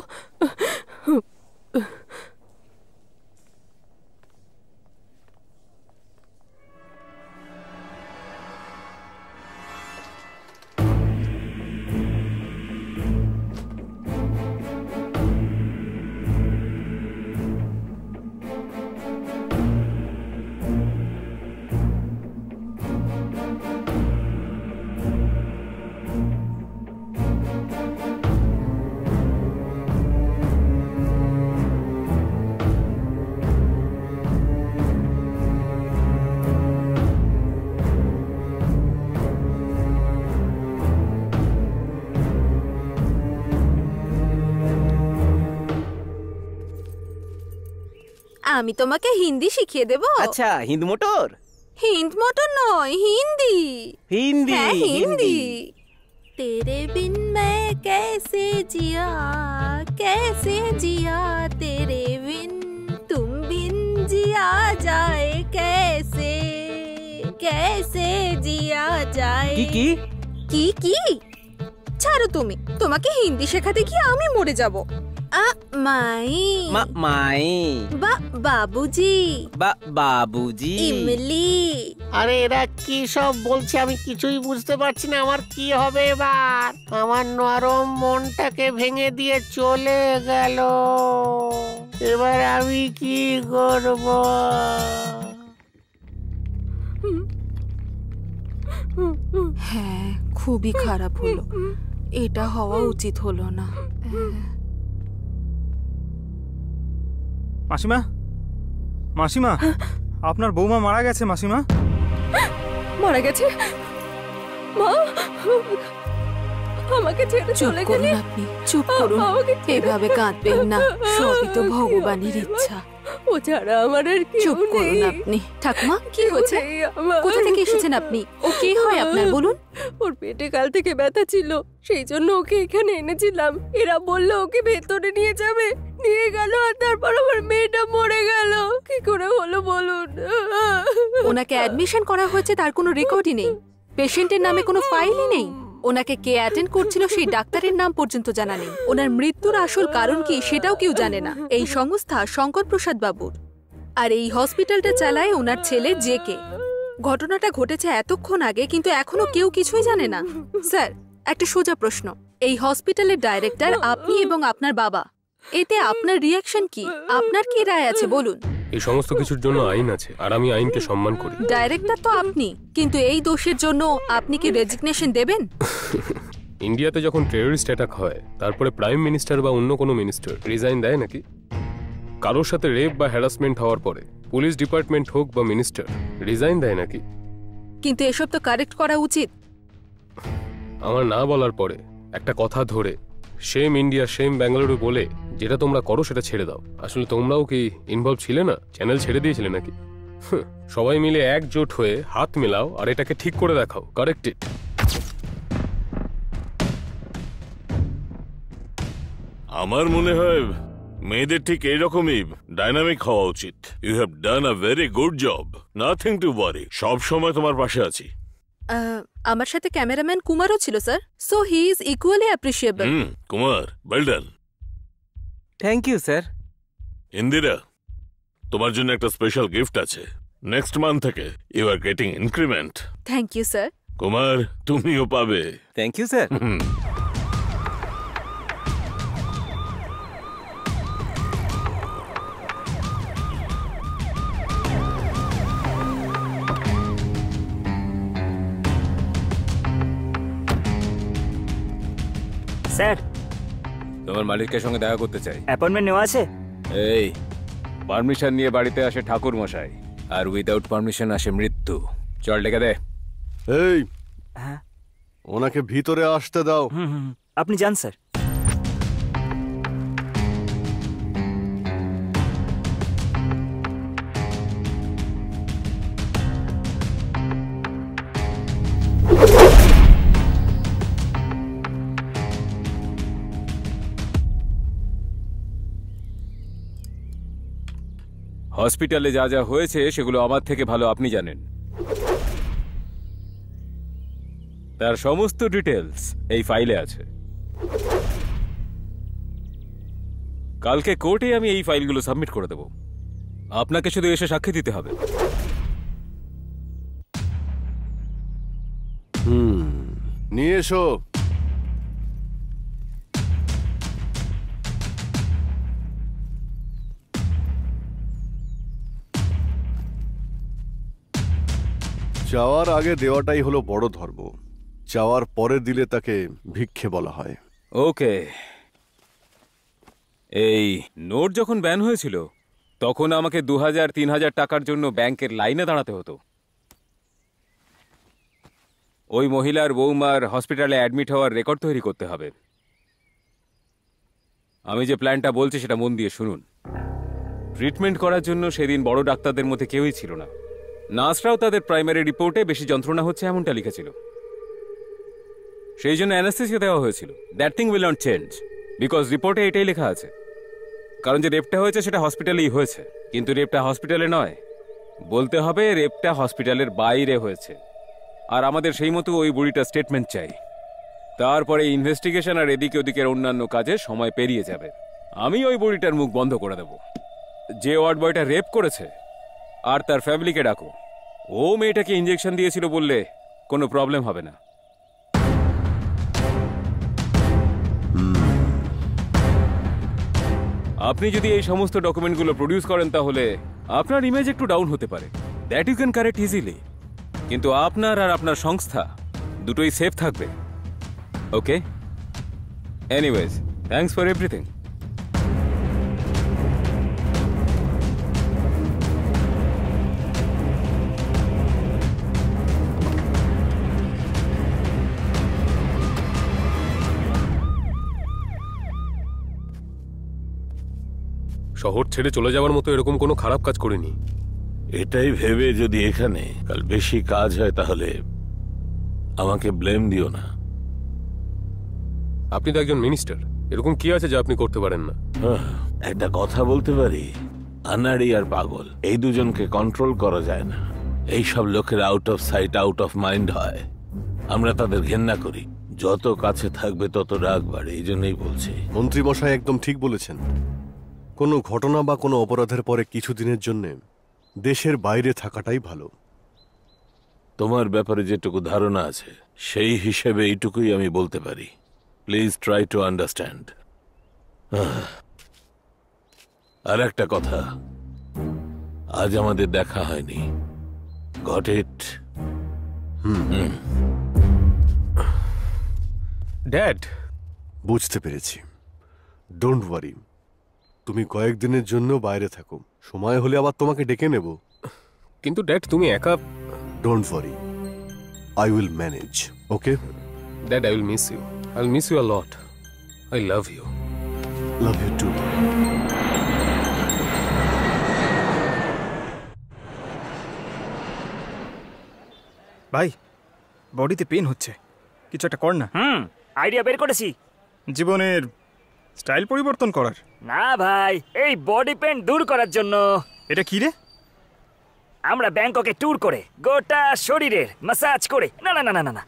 আমি তোমাকে হিন্দি শিখিয়ে দেব। আচ্ছা, হিন্দ মোটর। হিন্দ মতো নয়, হিন্দি। হিন্দি, হ্যাঁ, হিন্দি। হিন্দি। तेरे बिन मैं कैसे जिया, कैसे जिया, तेरे যায়। কি কি কি কি? ছাড়ো তুমি, তোমাকে হিন্দি শেখাতে গিয়ে আমি মরে যাব। মাই মাই বাবুজি বাবুজি ইমলি। আরে এরা কি সব বলছে আমি কিছুই বুঝতে পারছি না। আমার কি হবে এবার? আমার নরম মনটাকে ভেঙে দিয়ে চলে গেল। এবার আমি কি করব? হ্যাঁ, খুবই খারাপ হলো। এটা হওয়া উচিত হলো না। মাসিমা, মাসিমা, আপনার বৌমা মারা গেছে মাসিমা। মারা গেছে? মা, আমাকে ছেড়ে চুপ চলে করুন গেলি? আপনি, চুপ করুন। এভাবে কাঁদবেন না, সবই তো ভগবানের ইচ্ছা। ও ছাড়া আমার আর কেউ চুপ করুন নেই। আপনি। ঠাকুমা, কি কেউ হয়েছে? নেই আমার। কোথা থেকে এসেছেন আপনি? ও কে হয় আপনার, বলুন? ওর পেটে কাল থেকে ব্যথা ছিল, সেই জন্য ওকে এখানে এনেছিলাম। এরা বললো ওকে ভেতরে নিয়ে যাবে, নিয়ে গেল, আর তারপর আমার মেয়েটা মরে গেল। কি করে হলো বলুন? ওনাকে অ্যাডমিশন করা হয়েছে, তার কোনো রেকর্ডই নেই। পেশেন্টের নামে কোনো ফাইলই নেই। ওনাকে কে অ্যাটেন্ড করছিল সেই ডাক্তারের নাম পর্যন্ত জানা নেই। ওনার মৃত্যুর আসল কারণ কি সেটাও কেউ জানে না। এই সংস্থা শঙ্কর প্রসাদ বাবুর, আর এই হসপিটালটা চালায় ওনার ছেলে জেকে। ঘটনাটা ঘটেছে এতক্ষণ আগে, কিন্তু এখনো কেউ কিছুই জানে না। স্যার, একটা সোজা প্রশ্ন। এই হসপিটালের ডাইরেক্টর আপনি এবং আপনার বাবা, এতে আপনার রিয়াকশন কি? আপনার কি রায় আছে বলুন? এই সমস্ত কিছুর জন্য আইন আছে, আর আমি আইনকে সম্মান করি। ডাইরেক্টর তো আপনি, কিন্তু এই দোষের জন্য আপনি কি রেজিগনেশন দেবেন? ইন্ডিয়াতে যখন টেররিস্ট অ্যাটাক হয়, তারপরে প্রাইম মিনিস্টার বা অন্য কোনো মিনিস্টার রিজাইন দেয় নাকি? কারোর সাথে রেপ বা হ্যারাসমেন্ট হওয়ার পরে পুলিশ ডিপার্টমেন্ট হোক বা মিনিস্টার রিজাইন দেয় নাকি? কিন্তু এসব তো কারেক্ট করা উচিত। আমার না বলার পরে একটা কথা ধরে সেম ইন্ডিয়া সেম ব্যাঙ্গালুরু বলে যেটা তোমরা করো সেটা ছেড়ে দাও। আসলে তোমরাও কি ইনভলভ ছিলে না? চ্যানেল ছেড়ে দিয়েছিলে নাকি? সবাই মিলে একজোট হয়ে হাত মেলাও আর এটাকে ঠিক করে দেখাও। Correct it. আমার মনে হয় মেয়েদের ঠিক এইরকমই ডাইনামিক হওয়া উচিত। You have done a very good job, nothing to worry. সব সময় তোমার পাশে আছি। আমার সাথে ক্যামেরাম্যান কুমারও ছিল sir, so he is equally appreciable. Kumar, well done. Thank you sir. Indira, তোমার জন্য একটা স্পেশাল গিফট আছে। নেক্সট মান্থ থেকে you are getting increment. Thank you sir. Kumar, তুমিও পাবে। Thank you sir. স্যার, তোমার মালিকের সঙ্গে দেখা করতে চাই। অ্যাপয়েন্টমেন্ট নেওয়া আছে? এই পারমিশন নিয়ে বাড়িতে আসে ঠাকুর মশাই, আর উইদাউট পারমিশন আসে মৃত্যু। চল ডেকে দে। এই, হ্যাঁ, ওনাকে ভিতরে আসতে দাও। আপনি যান স্যার। হসপিটালে যা যা হয়েছে সেগুলো আমার থেকে ভালো আপনি জানেন। তার সমস্ত ডিটেলস এই ফাইলে আছে। কালকে কোর্টে আমি এই ফাইলগুলো সাবমিট করে দেব। আপনাকে শুধু এসে সাক্ষী দিতে হবে। নিয়ে এসো। চাওয়ার আগে দেওয়াটাই হলো বড় ধর্ম। চাওয়ার পরে দিলে তাকে ভিক্ষে বলা হয়। ওকে, এই নোট যখন ব্যান হয়েছিল তখন আমাকে 2000-3000 টাকার জন্য ব্যাংকের লাইনে দাঁড়াতে হতো। ওই মহিলার বৌমার হসপিটালে অ্যাডমিট হওয়ার রেকর্ড তৈরি করতে হবে। আমি যে প্ল্যানটা বলছি সেটা মন দিয়ে শুনুন। ট্রিটমেন্ট করার জন্য সেদিন বড় ডাক্তারদের মধ্যে কেউই ছিল না। নার্সরাও তাদের প্রাইমারি রিপোর্টে বেশি যন্ত্রণা হচ্ছে এমনটা লিখেছিল। সেই জন্য অ্যানাস্থেসিয়া দেওয়া হয়েছিল। That thing will not change, because রিপোর্টে এটাই লেখা আছে। কারণ যে রেপটা হয়েছে সেটা হসপিটালেই হয়েছে, কিন্তু রেপটা হসপিটালে নয়, বলতে হবে রেপটা হসপিটালের বাইরে হয়েছে। আর আমাদের সেই মতো ওই বুড়িটার স্টেটমেন্ট চাই। তারপরে ইনভেস্টিগেশন আর এদিকে ওদিকের অন্যান্য কাজে সময় পেরিয়ে যাবে। আমি ওই বুড়িটার মুখ বন্ধ করে দেব। যে ওয়ার্ড বয়টা রেপ করেছে আর তার ফ্যামিলিকে ডাকো। ও মেয়েটাকে ইঞ্জেকশন দিয়েছিল বললে কোনো প্রবলেম হবে না। আপনি যদি এই সমস্ত ডকুমেন্টগুলো প্রডিউস করেন তাহলে আপনার ইমেজ একটু ডাউন হতে পারে, that you can correct easily, কিন্তু আপনার আর আপনার সংস্থা দুটোই সেফ থাকবে। Okay, anyways, thanks for everything. শহর ছেড়ে চলে যাওয়ার মতো এরকম কোনো খারাপ কাজ করিনি। এটাই ভেবে যদি এখানে কাল বেশি কাজ হয় তাহলে আমাকে ব্লেম দিও না। আপনি তো একজন মিনিস্টার, এরকম কি আছে যা আপনি করতে পারেন না? একটা কথা বলতে পারি, আনাড়ি আর পাগল এই দুজনকে কন্ট্রোল করা যায় না। এই সব লোকের out of sight out of mind হয়, আমরা তাদের ঘেন্না করি। যত কাছে থাকবে তত রাগ বাড়ে, এই জন্যই বলছি। মন্ত্রী মশাই একদম ঠিক বলেছেন। কোনো ঘটনা বা কোনো অপরাধের পরে কিছুদিনের জন্য দেশের বাইরে থাকাটাই ভালো। তোমার ব্যাপারে যেটুকু ধারণা আছে সেই হিসেবে এইটুকুই আমি বলতে পারি। Please try to understand. আর একটা কথা, আজ আমাদের দেখা হয়নি। Got it? ড্যাড, বুঝতে পেরেছি। ডোন্ট ওয়ারি, তুমি কয়েকদিনের জন্য বাইরে থাকো, সময় হলে আবার তোমাকে ডেকে নেব। কিন্তু ড্যাড তুমি একা। Don't worry, I will manage. Okay dad, I will miss you. I will miss you a lot. I love you. Love you too. ভাই, বডিতে পেন হচ্ছে, কিছু একটা কর না। আইডিয়া বের করেছি। জীবনের স্টাইল পরিবর্তন করার? না ভাই, এই বডি পেন দূর করার জন্য। এটা কি রে? আমরা ব্যাংককে ট্যুর করে গোটা শরীরের ম্যাসাজ করে, না না না না না,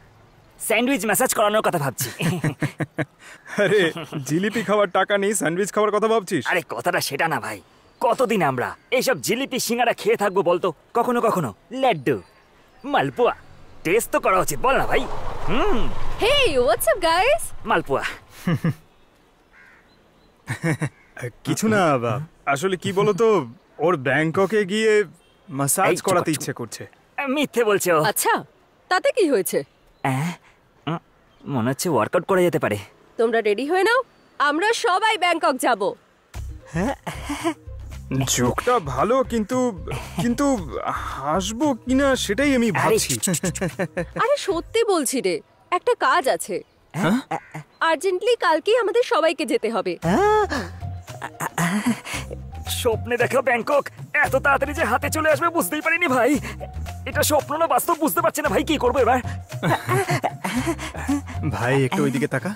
স্যান্ডউইচ ম্যাসাজ করানোর কথা ভাবছি। আরে জিলিপি খাওয়ার টাকা নেই, স্যান্ডউইচ খাওয়ার কথা ভাবছিস? আরে কথাটা সেটা না ভাই, কতদিন আমরা এইসব জিলিপি সিঙ্গারা খেয়ে থাকবো বলতো? কখনো কখনো লাড্ডু, মালপোয়া টেস্ট তো করা উচিত, বল না ভাই? Hey, what's up, guys? মালপোয়া। কিছু না, আসলে কি বলতো, ওর ব্যাংককে গিয়ে ম্যাসাজ করাতে ইচ্ছে করছে। মিথ্যে বলছে ও। আচ্ছা, তাতে কি হয়েছে? মনে হচ্ছে ওয়ার্কআউট করা যেতে পারে। তোমরা রেডি হয়ে নাও, আমরা সবাই ব্যাংকক যাব। জোকটা ভালো, কিন্তু কিন্তু হাসবো কিনা সেটাই আমি ভাবছি। আরে সত্যি বলছি রে, একটা কাজ আছে, আর্জেন্টলি কালকেই আমাদের সবাইকে যেতে হবে। স্বপ্নে দেখা ব্যাংকক এত তাড়াতাড়ি যে হাতে চলে আসবে বুঝতেই পারিনি ভাই। এটা স্বপ্ন না বাস্তব বুঝতে পারছি না ভাই, কি করবো এবার? ভাই একটু ওইদিকে তাকা।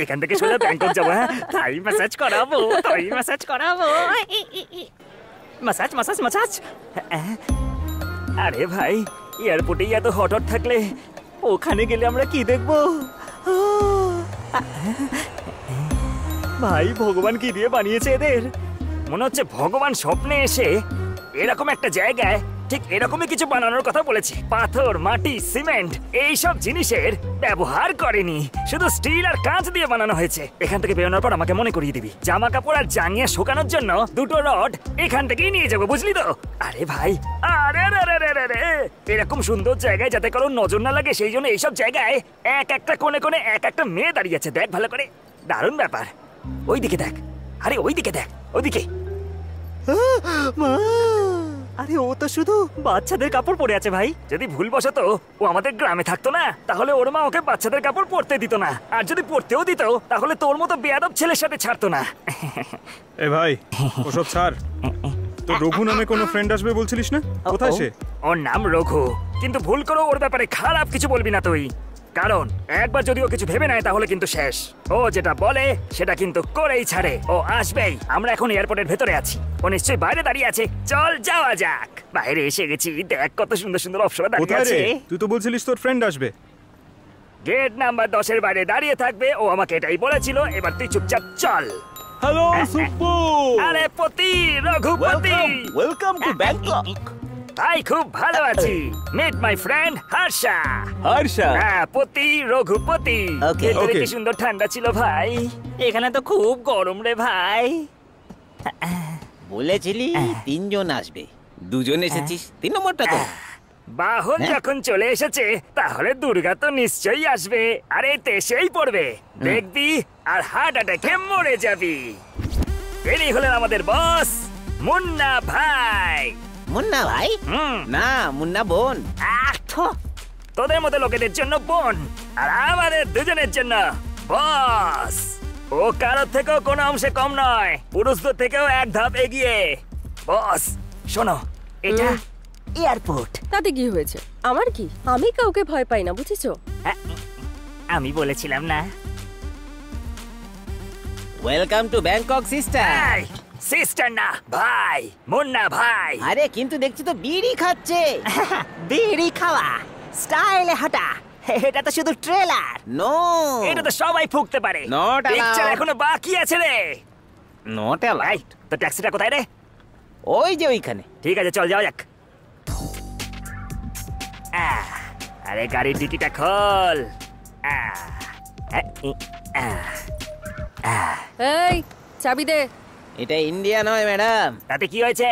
এখান থেকে সোজা ব্যাংকক যাবো। তাই ম্যাসাজ করাবো, তাই ম্যাসাজ করাবো, ম্যাসাজ ম্যাসাজ ম্যাসাজ। আরে ভাই, এয়ারপোর্টেই এত হট হট থাকলে ওখানে গেলে আমরা কি দেখবো? ভাই ভগবান কি দিয়ে বানিয়েছে এদের? মনে হচ্ছে ভগবান স্বপ্নে এসে এরকম একটা জায়গায় ঠিক এরকমই কিছু বানানোর কথা বলেছে। পাথর, মাটি, সিমেন্ট এইসব জিনিসের ব্যবহার করেনি, শুধু স্টিল আর কাঁচ দিয়ে বানানো হয়েছে। এখান থেকে বেরোনোর পর আমাকে মনে করিয়ে দিবি, জামা কাপড় আর জাঙ্গিয়া শুকানোর জন্য দুটো রড এখান থেকেই নিয়ে যাবো, বুঝলি তো? আরে ভাই, আরে এরকম সুন্দর জায়গায় যাতে কারো নজর না লাগে সেই জন্য এইসব জায়গায় এক একটা কোণে কোণে এক একটা মেয়ে দাঁড়িয়ে আছে। দেখ ভালো করে, দারুণ ব্যাপার। ওইদিকে দেখ, আরে ওইদিকে দেখ, ওইদিকে। আরে ও তো শুধু বাচ্চাদের কাপড় পরে আছে ভাই। যদি ভুলবশত ও আমাদের গ্রামে থাকতো না, তাহলে ওর মা ওকে বাচ্চাদের কাপড় পরতে দিত না, আর যদি পরতেও দিত তাহলে তোর মতো বেয়াদব ছেলের সাথে ছাড়তো না। এ ভাই, ওসব ছাড়। তো রঘু নামে কোনো ফ্রেন্ড আসবে বলছিলিস না, কোথায় সে? ওর নাম রঘু, কিন্তু ভুল করো ওর ব্যাপারে খারাপ কিছু বলবি না তুই, কারণ একবার যদি ও কিছু ভেবে নেয় তাহলে কিন্তু শেষ। ও যেটা বলে সেটা কিন্তু করেই ছাড়ে। ও আসবেই। আমরা এখন এয়ারপোর্টের ভেতরে আছি, ও নিশ্চয়ই বাইরে দাঁড়িয়ে আছে। চল যাওয়া যাক। বাইরে এসে গেছি, দেখ কত সুন্দর সুন্দর অপশন দাঁড়িয়ে কোথায় আছে। রে? তুই তো বলছিলিস তোর ফ্রেন্ড আসবে। গেট নাম্বার 10 এর বাইরে দাঁড়িয়ে থাকবে, ও আমাকে এটাই বলেছিল। এবার তুই চুপচাপ চল। হ্যালো সুব্বু, আরে পতি, রঘুপতি, ওয়েলকাম টু ব্যাংকক। ভাই খুব ভালো আছি। Meet my friend Harsha. Harsha, হ্যাঁ, পতি, রঘুপতি। Okay. ভেতরে Okay. কি সুন্দর ঠান্ডা ছিল ভাই, এখানে তো খুব গরম রে ভাই। বলেছিলি 3 জন আসবে, 2 জন এসেছিস, 3 নম্বরটা তো। বাহন যখন চলে এসেছে তাহলে দুর্গা তো নিশ্চয়ই আসবে। আরে তেসেই পড়বে, দেখবি আর হার্ট অ্যাটাকে মরে যাবি। এরই হলেন আমাদের বস মুন্না ভাই। মুন্না ভাই? না, মুন্না বোন। তোদের মতো লোকেদের জন্য বোন, আর আমাদের দুজনের জন্য বস। ও কারোর থেকেও কোনো অংশে কম নয়, পুরুষদের থেকেও এক ধাপ এগিয়ে। বস শোনো, এটা এয়ারপোর্ট। তাতে কি হয়েছে? আমার কি? আমি কাউকে ভয় পাই না, বুঝেছো? আমি বলেছিলাম না? Welcome to Bangkok sister. Sister না ভাই, মুন্না ভাই। আরে কিন্তু দেখছি তো বিড়ি খাচ্ছে। বিড়ি খাওয়া, স্টাইলে হাঁটা, এটা তো শুধু ট্রেলার। নো, এটা তো সবাই ফুঁকতে পারে। Not allowed. পিকচার এখনো বাকি আছে রে। নট এই, অ্যালাউড। তো ট্যাক্সিটা কোথায় রে? ওই যে ওইখানে। ঠিক আছে, চল যাওয়া যাক। আরে গাড়ির ডিকিটা খোল। এই চাবি দে। এটা ইন্ডিয়া নয় ম্যাডাম। তাতে কি হয়েছে?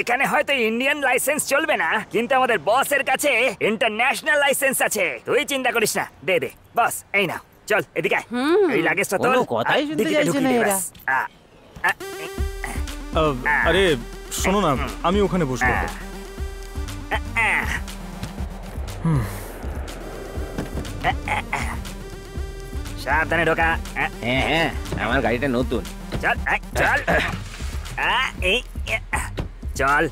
এখানে হয়তো ইন্ডিয়ান লাইসেন্স চলবে না, কিন্তু আমাদের বসের কাছে ইন্টারন্যাশনাল লাইসেন্স আছে। তুই চিন্তা করিস না, দে দে। বস এই নাও, চল এদিকে আয়। এই লাগেজটা তোল। কোনো কথাই শুনতে ডিকিতে চাইছে ঢুকিয়ে না দে এরা। ব্যাস। আরে শোনো না, আমি ওখানে বসবো। সাবধানে ঢোকা। হ্যাঁ হ্যাঁ, আমার গাড়িটা নতুন। চল চল এই চল।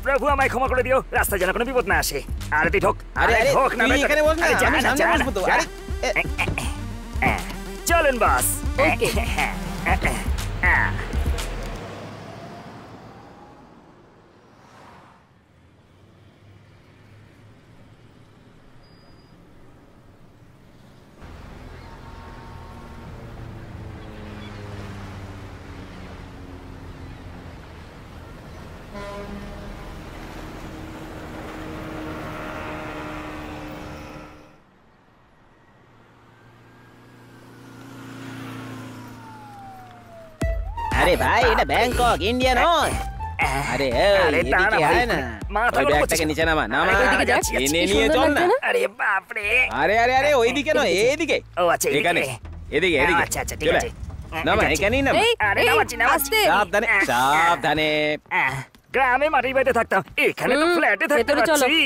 প্রভু আমায় ক্ষমা করে দিও, রাস্তায় যেন কোনো বিপদ না আসে। আরে তুই ঢোক। আরে আরে, ঢোক না, তুই ভেতরে। এখানে বস না, আরে যা আমি না, সামনে যা বসবো তো। না, আরে যা। চলুন বস। Okay. আরে ভাই, এটা ব্যাংকক, ইন্ডিয়া নয়। আরে আরে এই, দাঁড়া এদিকে ভাই, আয় না। মাথা ওই গরম ব্যাগটাকে করছিস। নিচে নামা, নামা। আরে, ওইদিকে যাক, এনে কি নিয়ে সুন্দর চল না। লাগছে না? আরে বাপরে। আরে আরে আরে, ওইদিকে নয়, এইদিকে। ও আচ্ছা, এদিকে। এখানে, এদিকে এদিকে। আচ্ছা আচ্ছা, ঠিক চলে আছে। আয়। নামা, এখানেই নামা। এই আরে, এই, নামাচ্ছি, নামাচ্ছি। আস্তে। সাবধানে সাবধানে। গ্রামে মাটির বাড়িতে থাকতাম, এখানে তো ফ্ল্যাটে থাকতে ভেতরে চলো। পারছি।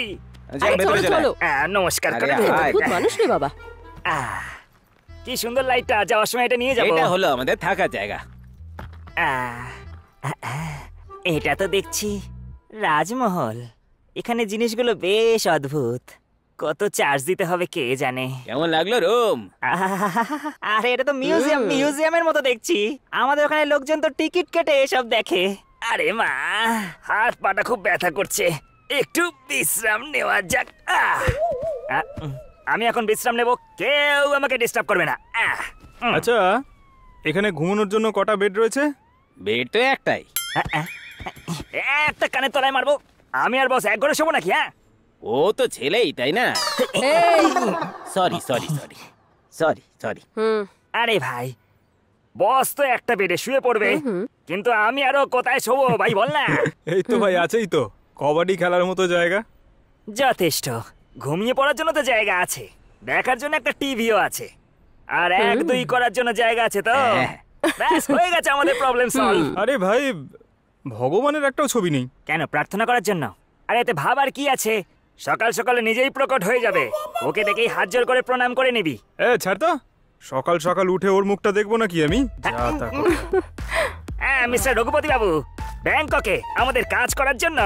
চল ভেতরে চলো, চলে চলো। আয়। নমস্কার আরে, করে আয়। দিন। অদ্ভুত মানুষ রে বাবা। কি সুন্দর লাইটটা, যাওয়ার সময় এটা নিয়ে যাবো। এটা হলো আমাদের থাকার জায়গা। এটা তো দেখছি রাজমহল। এখানে জিনিসগুলো বেশ অদ্ভুত। কত চার্জ দিতে হবে কে জানে। কেমন লাগলো রুম? আরে এটা তো মিউজিয়াম, মিউজিয়ামের মতো দেখছি। আমাদের ওখানে লোকজন তো টিকিট কেটে এসব দেখে। আরে মা, হাত পাটা খুব ব্যথা করছে, একটু বিশ্রাম নেওয়া যাক। আমি এখন বিশ্রাম নেব, কেউ আমাকে ডিস্টার্ব করবে না। আচ্ছা, এখানে ঘুমানোর জন্য কটা বেড রয়েছে? বেড তো একটাই। একটা কানের তলায় মারবো। আমি আর বস এক ঘরে শোবো নাকি? হ্যাঁ, ও তো ছেলেই, তাই না? এই sorry sorry sorry sorry sorry. আরে ভাই, বস তো একটা বেডে শুয়ে পড়বে, কিন্তু আমি আরো কোথায় শোবো ভাই, বল না। এই তো ভাই, আছেই তো কবাডি খেলার মতো জায়গা। যথেষ্ট, ঘুমিয়ে পড়ার জন্য তো জায়গা আছে, দেখার জন্য একটা টিভিও আছে, আর 1-2 করার জন্য জায়গা আছে তো। ব্যাস, হয়ে গেছে আমাদের প্রবলেম সলভ। আরে ভাই, ভগবানের একটাও ছবি নেই। কেন, প্রার্থনা করার জন্য? আরে এতে ভাবার কি আছে, সকাল সকালে নিজেই প্রকট হয়ে যাবে। ওকে দেখেই হাত জোর করে প্রণাম করে নিবি। ছাড় তো, সকাল সকাল উঠে ওর মুখটা দেখবো নাকি আমি? হ্যাঁ মিস্টার রঘুপতি বাবু, ব্যাংককে আমাদের কাজ করার জন্য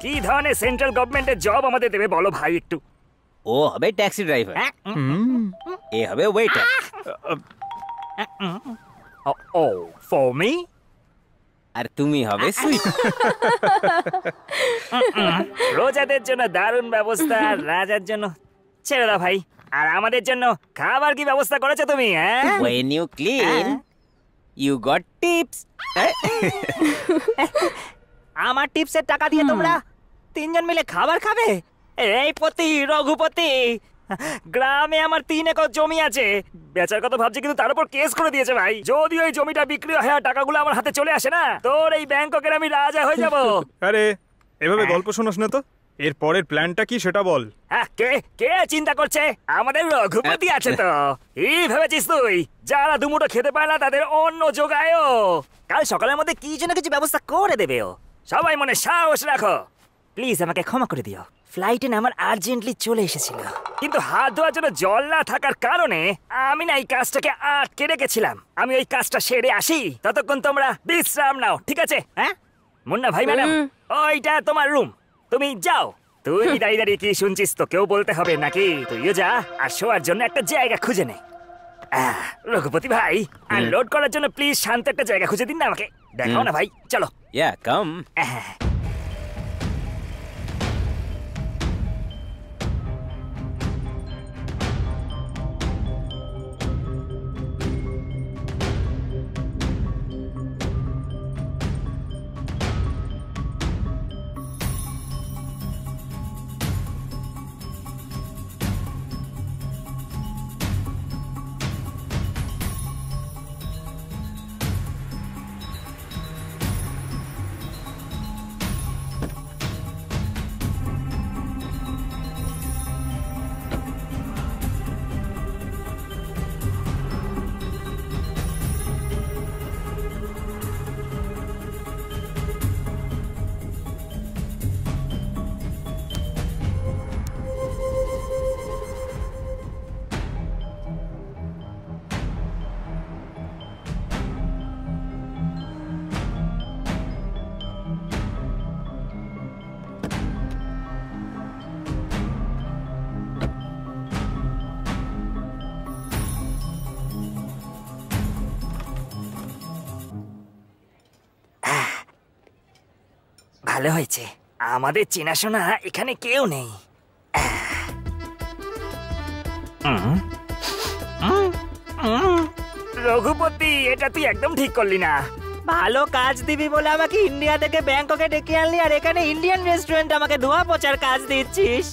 কি ধরনের সেন্ট্রাল গভর্নমেন্টের জব আমাদের দেবে বলো ভাই একটু। ও হবে ট্যাক্সি ড্রাইভার, এ হবে ওয়েটার। ও ফর মি। আর তুমি হবে সুইট। রোজাদের জন্য দারুণ ব্যবস্থা, রাজার জন্য ছেড়ে দাও ভাই। আর আমাদের জন্য খাবার কি ব্যবস্থা করেছো তুমি? When you clean, you got tips. আমার টিপসের টাকা দিয়ে তোমরা তিনজন মিলে খাবার খাবে? এই পতি, রঘুপতি, গ্রামে আমার 3 একর জমি আছে, বেচার কথা ভাবছি কিন্তু তার উপর কেস করে দিয়েছে ভাই। যদি ওই জমিটা বিক্রি হয় আর টাকাগুলো আমার হাতে চলে আসে না, তোর এই ব্যাংককের আমি রাজা হয়ে যাব। আরে এভাবে গল্প শোনাস না তো, এর পরের প্ল্যানটা কি সেটা বল। কে কে চিন্তা করছে? আমাদের রঘুপতি আছে তো। এই ভেবেছিস তুই যারা দুমুটো খেতে পায় না তাদের অন্ন যোগায়? কাল সকালের মধ্যে কি যেন কিছু ব্যবস্থা করে দেবে ও। সবাই মনে সাহস রাখো। প্লিজ আমাকে ক্ষমা করে দিও, ফ্লাইটে না আমার আর্জেন্টলি চলে এসেছিল, কিন্তু হাত ধোয়ার জন্য জল না থাকার কারণে আমি না এই কাজটাকে আটকে রেখেছিলাম। আমি ওই কাজটা সেরে আসি, ততক্ষণ তোমরা বিশ্রাম নাও, ঠিক আছে? হ্যাঁ মুন্না ভাই, ম্যাডাম ওইটা তোমার রুম, তুমি যাও। তুই দাঁড়িয়ে দাঁড়িয়ে কি শুনছিস? তো কেউ বলতে হবে নাকি? তুইও যা আর শোয়ার জন্য একটা জায়গা খুঁজে নে। রঘুপতি ভাই, আনলোড করার জন্য প্লিজ শান্ত একটা জায়গা খুঁজে দিন না আমাকে। দেখাও না ভাই, চলো। Yeah, come. ভালো হয়েছে, আমাদের চেনাশোনা এখানে কেউ নেই। রঘুপতি, এটা তুই একদম ঠিক করলি না। ভালো কাজ দিবি বলে আমাকে ইন্ডিয়া থেকে ব্যাংককে ডেকে আনলি, আর এখানে ইন্ডিয়ান রেস্টুরেন্ট আমাকে ধোয়া পোছার কাজ দিচ্ছিস।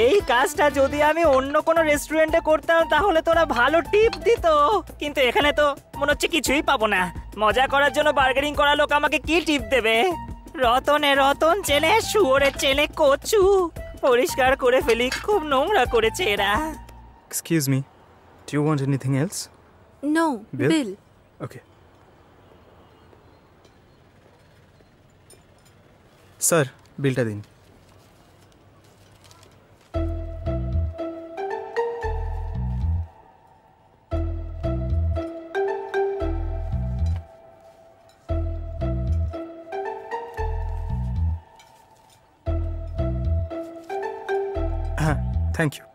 এই কাজটা যদি আমি অন্য কোনো রেস্টুরেন্টে করতাম তাহলে তোরা ভালো টিপ দিত, কিন্তু এখানে তো মনে হচ্ছে কিছুই পাবো না। মজা করার জন্য বার্গেনিং করা লোক আমাকে কি টিপ দেবে? রতনে রতন চেনে, শুয়োরের চেনে কচু। পরিষ্কার করে ফেলি, খুব নোংরা করেছে এরা। Excuse me, do you want anything else? No, bill. Okay sir, বিলটা দিন। হ্যাঁ, থ্যাংক ইউ।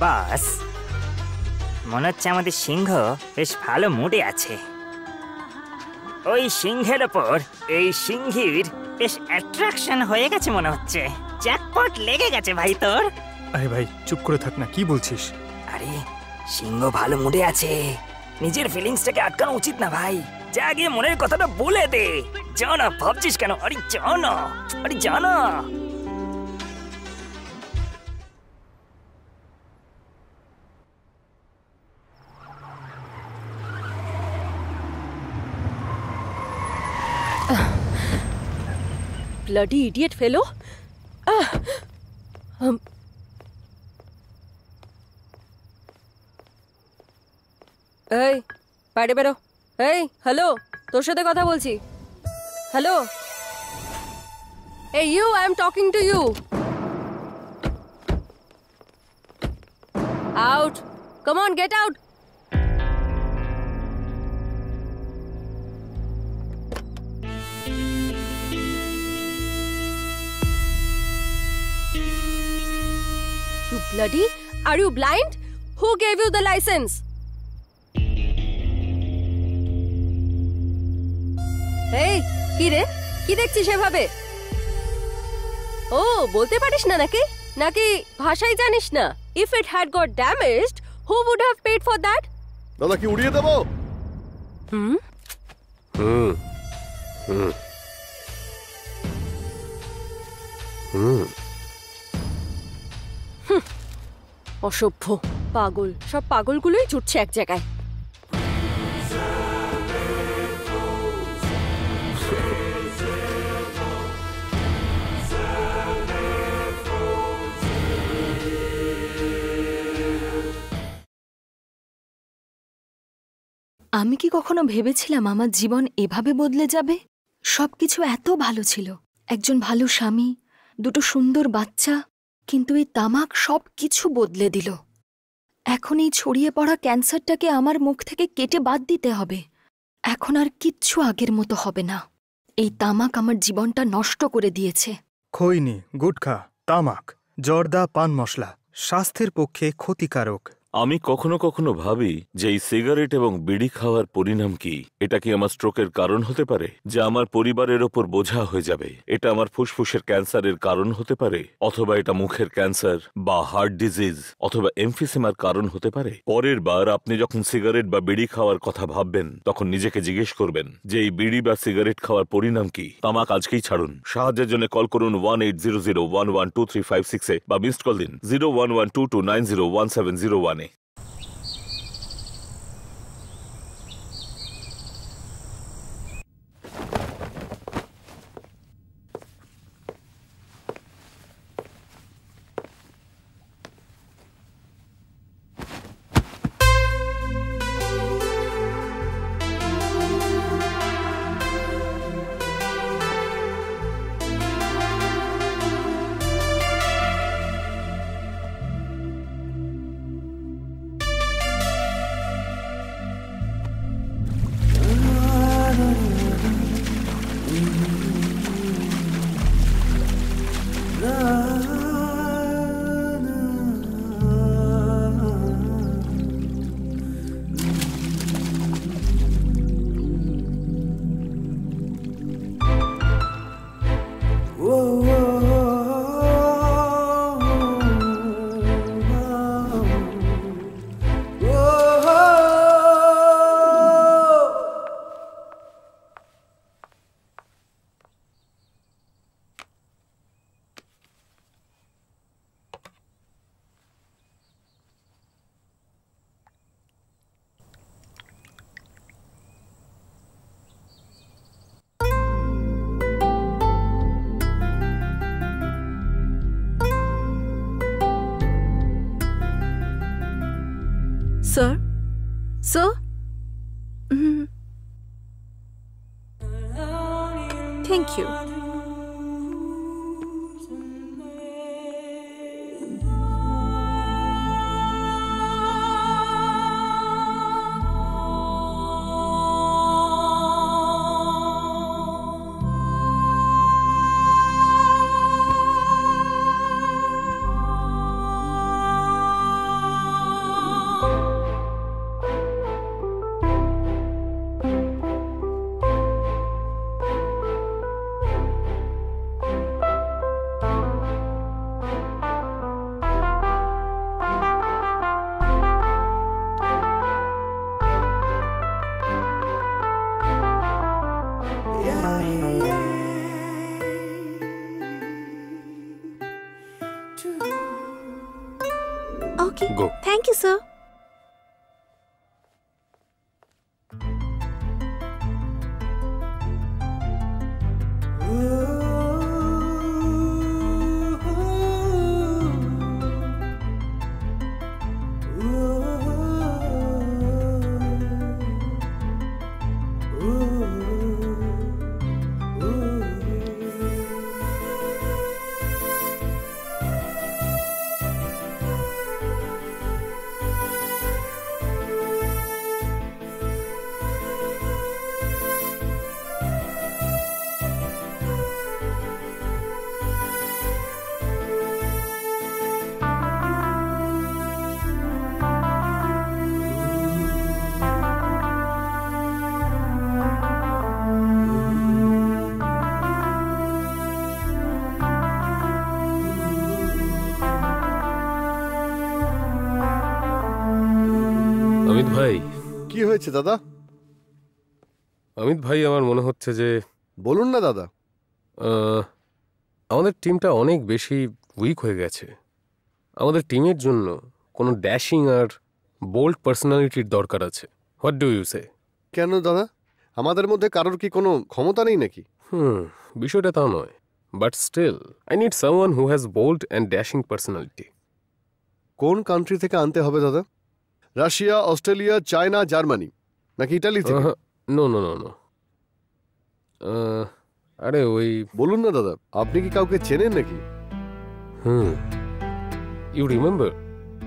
বাস মনে হচ্ছে আমাদের সিংহ বেশ ভালো মুডে আছে। ওই সিংহের ওপর এই সিংহীর বেশ অ্যাট্রাকশন হয়ে গেছে মনে হচ্ছে। জ্যাকপট লেগে গেছে ভাই তোর। আরে ভাই চুপ করে থাক না, কি বলছিস? আরে সিংহ ভালো মুডে আছে, নিজের ফিলিংসটাকে আটকানো উচিত না ভাই। যা গিয়ে মনের কথাটা বলে দে। যা না, ভাবছিস কেন? আরে যা না, আরে যা না। ব্লাডি ইডিয়েট ফেলো। এই বাইরে বেরো। এই হ্যালো, তোর সাথে কথা বলছি। হ্যালো, এই you, I am talking to you. Out, come on, get out. You bloody, are you blind? Who gave you the license? এই কি রে, কি দেখছিস এভাবে? ও বলতে পারিস না নাকি? নাকি ভাষাই জানিস না? If it had got damaged, who would have paid for that? দাদা কি উড়িয়ে দেবো? হুম হুম হুম। অসভ্য, পাগল, সব পাগলগুলোই জুটছে এক জায়গায়। আমি কি কখনো ভেবেছিলাম আমার জীবন এভাবে বদলে যাবে? সবকিছু এত ভালো ছিল, একজন ভালো স্বামী, দুটো সুন্দর বাচ্চা, কিন্তু এই তামাক সব কিছু বদলে দিল। এখন এই ছড়িয়ে পড়া ক্যান্সারটাকে আমার মুখ থেকে কেটে বাদ দিতে হবে। এখন আর কিচ্ছু আগের মতো হবে না। এই তামাক আমার জীবনটা নষ্ট করে দিয়েছে। খৈনি, গুটখা, তামাক, জর্দা, পান মশলা স্বাস্থ্যের পক্ষে ক্ষতিকারক। আমি কখনো কখনো ভাবি যে এই সিগারেট এবং বিড়ি খাওয়ার পরিণাম কি? এটা কি আমার স্ট্রোকের কারণ হতে পারে, যা আমার পরিবারের ওপর বোঝা হয়ে যাবে? এটা আমার ফুসফুসের ক্যান্সারের কারণ হতে পারে, অথবা এটা মুখের ক্যান্সার বা হার্ট ডিজিজ অথবা এমফিসেমার কারণ হতে পারে। পরের বার আপনি যখন সিগারেট বা বিড়ি খাওয়ার কথা ভাববেন, তখন নিজেকে জিজ্ঞেস করবেন যে এই বিড়ি বা সিগারেট খাওয়ার পরিণাম কি। তামাক আজকেই ছাড়ুন। সাহায্যের জন্য কল করুন 1800112356 বা মিসড কল দিন 0112290170 Sir? Sir? Thank you. Go. Thank you sir. Amit ভাই। কি হয়েছে দাদা? অমিত ভাই, আমার মনে হচ্ছে যে, বলুন না দাদা। আমাদের টিমটা অনেক বেশি উইক হয়ে গেছে। আমাদের টিমের জন্য কোনো ড্যাশিং আর বোল্ড পার্সোনালিটির দরকার আছে। হোয়াট ডু ইউ সে? কেন দাদা, আমাদের মধ্যে কারোর কি কোনো ক্ষমতা নেই নাকি? বিষয়টা তা নয়, but still I need someone who has bold and dashing personality. কোন কান্ট্রি থেকে আনতে হবে দাদা? রাশিয়া, অস্ট্রেলিয়া, চায়না, জার্মানি নাকি ইটালি থেকে? No no no no. আরে ওই, বলুন না দাদা, আপনি কি কাউকে চেনেন নাকি? ইউ রিমেম্বার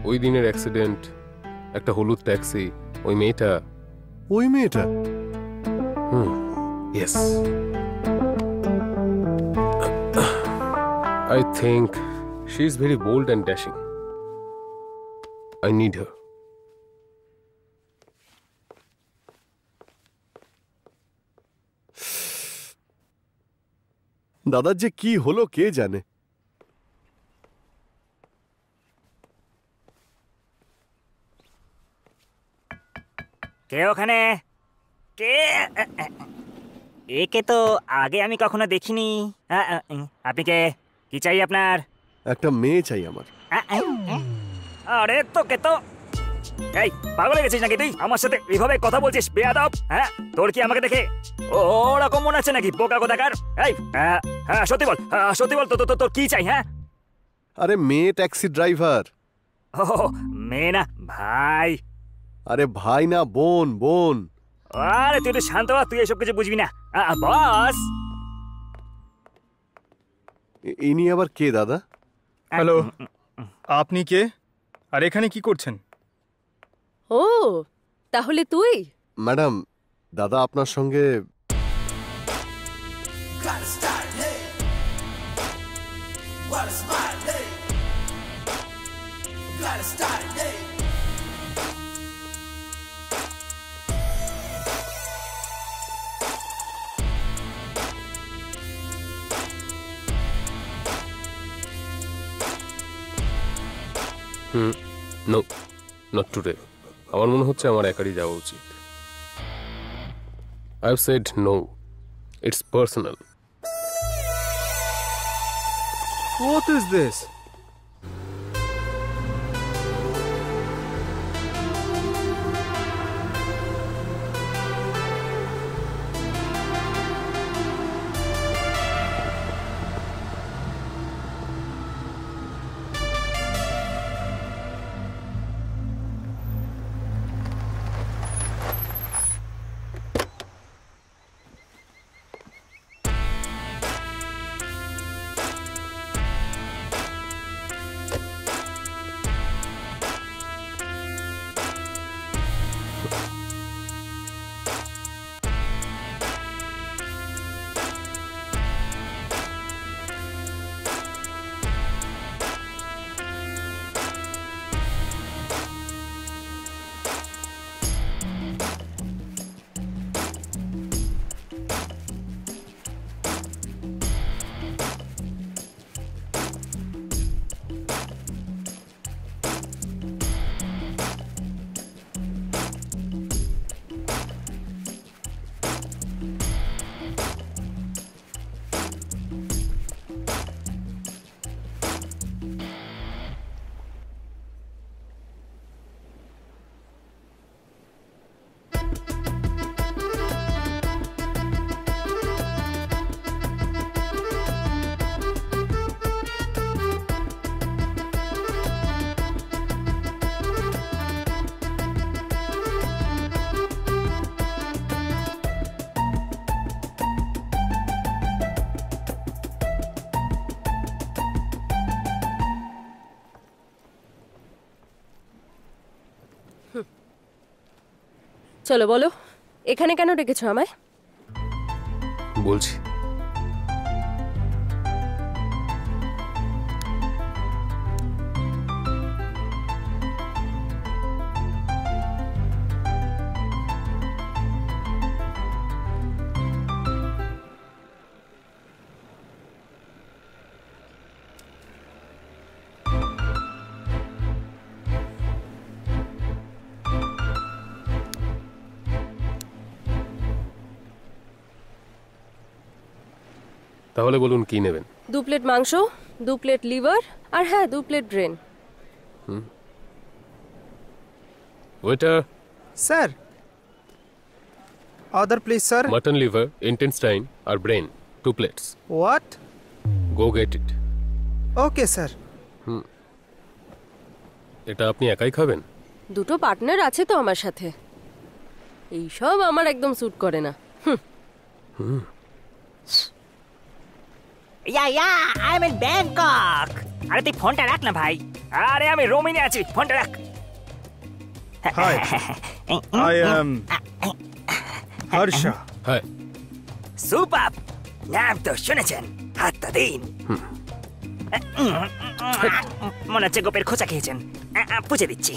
ওই দিনের অ্যাক্সিডেন্ট, একটা হলুদ ট্যাক্সি, ওই মেয়েটা? ওই মেয়েটা? Yes. I think she is very bold and dashing. I need her. দাদার যে কি হলো কে জানে। কে ওখানে? কে? একে তো আগে আমি কখনো দেখিনি। আপনি কে? কি চাই আপনার? একটা মেয়ে চাই আমার। আরে তোকে তো, এই পাগল হয়ে গেছিস নাকি তুই? আমার সাথে এইভাবে কথা বলছিস বেয়াদব? হ্যাঁ, তোর কি আমাকে দেখে ওরকম মনে আছে নাকি বোকা কোথাকার? এই হ্যাঁ সত্যি বল, সত্যি বল, তোর কি চাই? হ্যাঁ, আরে মেয়ে ট্যাক্সি ড্রাইভার। ও মেয়ে না ভাই। আরে ভাই না, বোন বোন। আরে তুই তো শান্ত হ, তুই এসব কিছু বুঝবি না। বস, ইনি আবার কে দাদা? হ্যালো, আপনি কে আর এখানে কি করছেন? ও তাহলে তুই? ম্যাডাম, দাদা আপনার সঙ্গে। No, not today. আমার মনে হচ্ছে আমার একারই যাওয়া উচিত। I have said no, it's personal. What is this? চলো বলো, এখানে কেন ডেকেছো আমায়? বলছি। তাহলে বলুন কি নেবেন? 2 প্লেট মাংস, 2 প্লেট লিভার, আর হ্যাঁ 2 plate brain. Waiter. Sir, order please sir. Mutton liver, intestine আর brain, 2 plates. What? Go get it. Okay sir. এটা আপনি একাই খাবেন? দুটো পার্টনার আছে তো আমার সাথে। এইসব আমার একদম স্যুট করে না। I am in Bangkok. আরে তুই ফোনটা রাখ না ভাই। আরে আমি রোমিনে আছি, ফোনটা রাখ। Hi, I am Harsha. Hi. Super, নাম তো শুনেছেন, হাতটা দিন। মনে হচ্ছে গোপের খোঁচা খেয়েছেন। পুছে দিচ্ছি।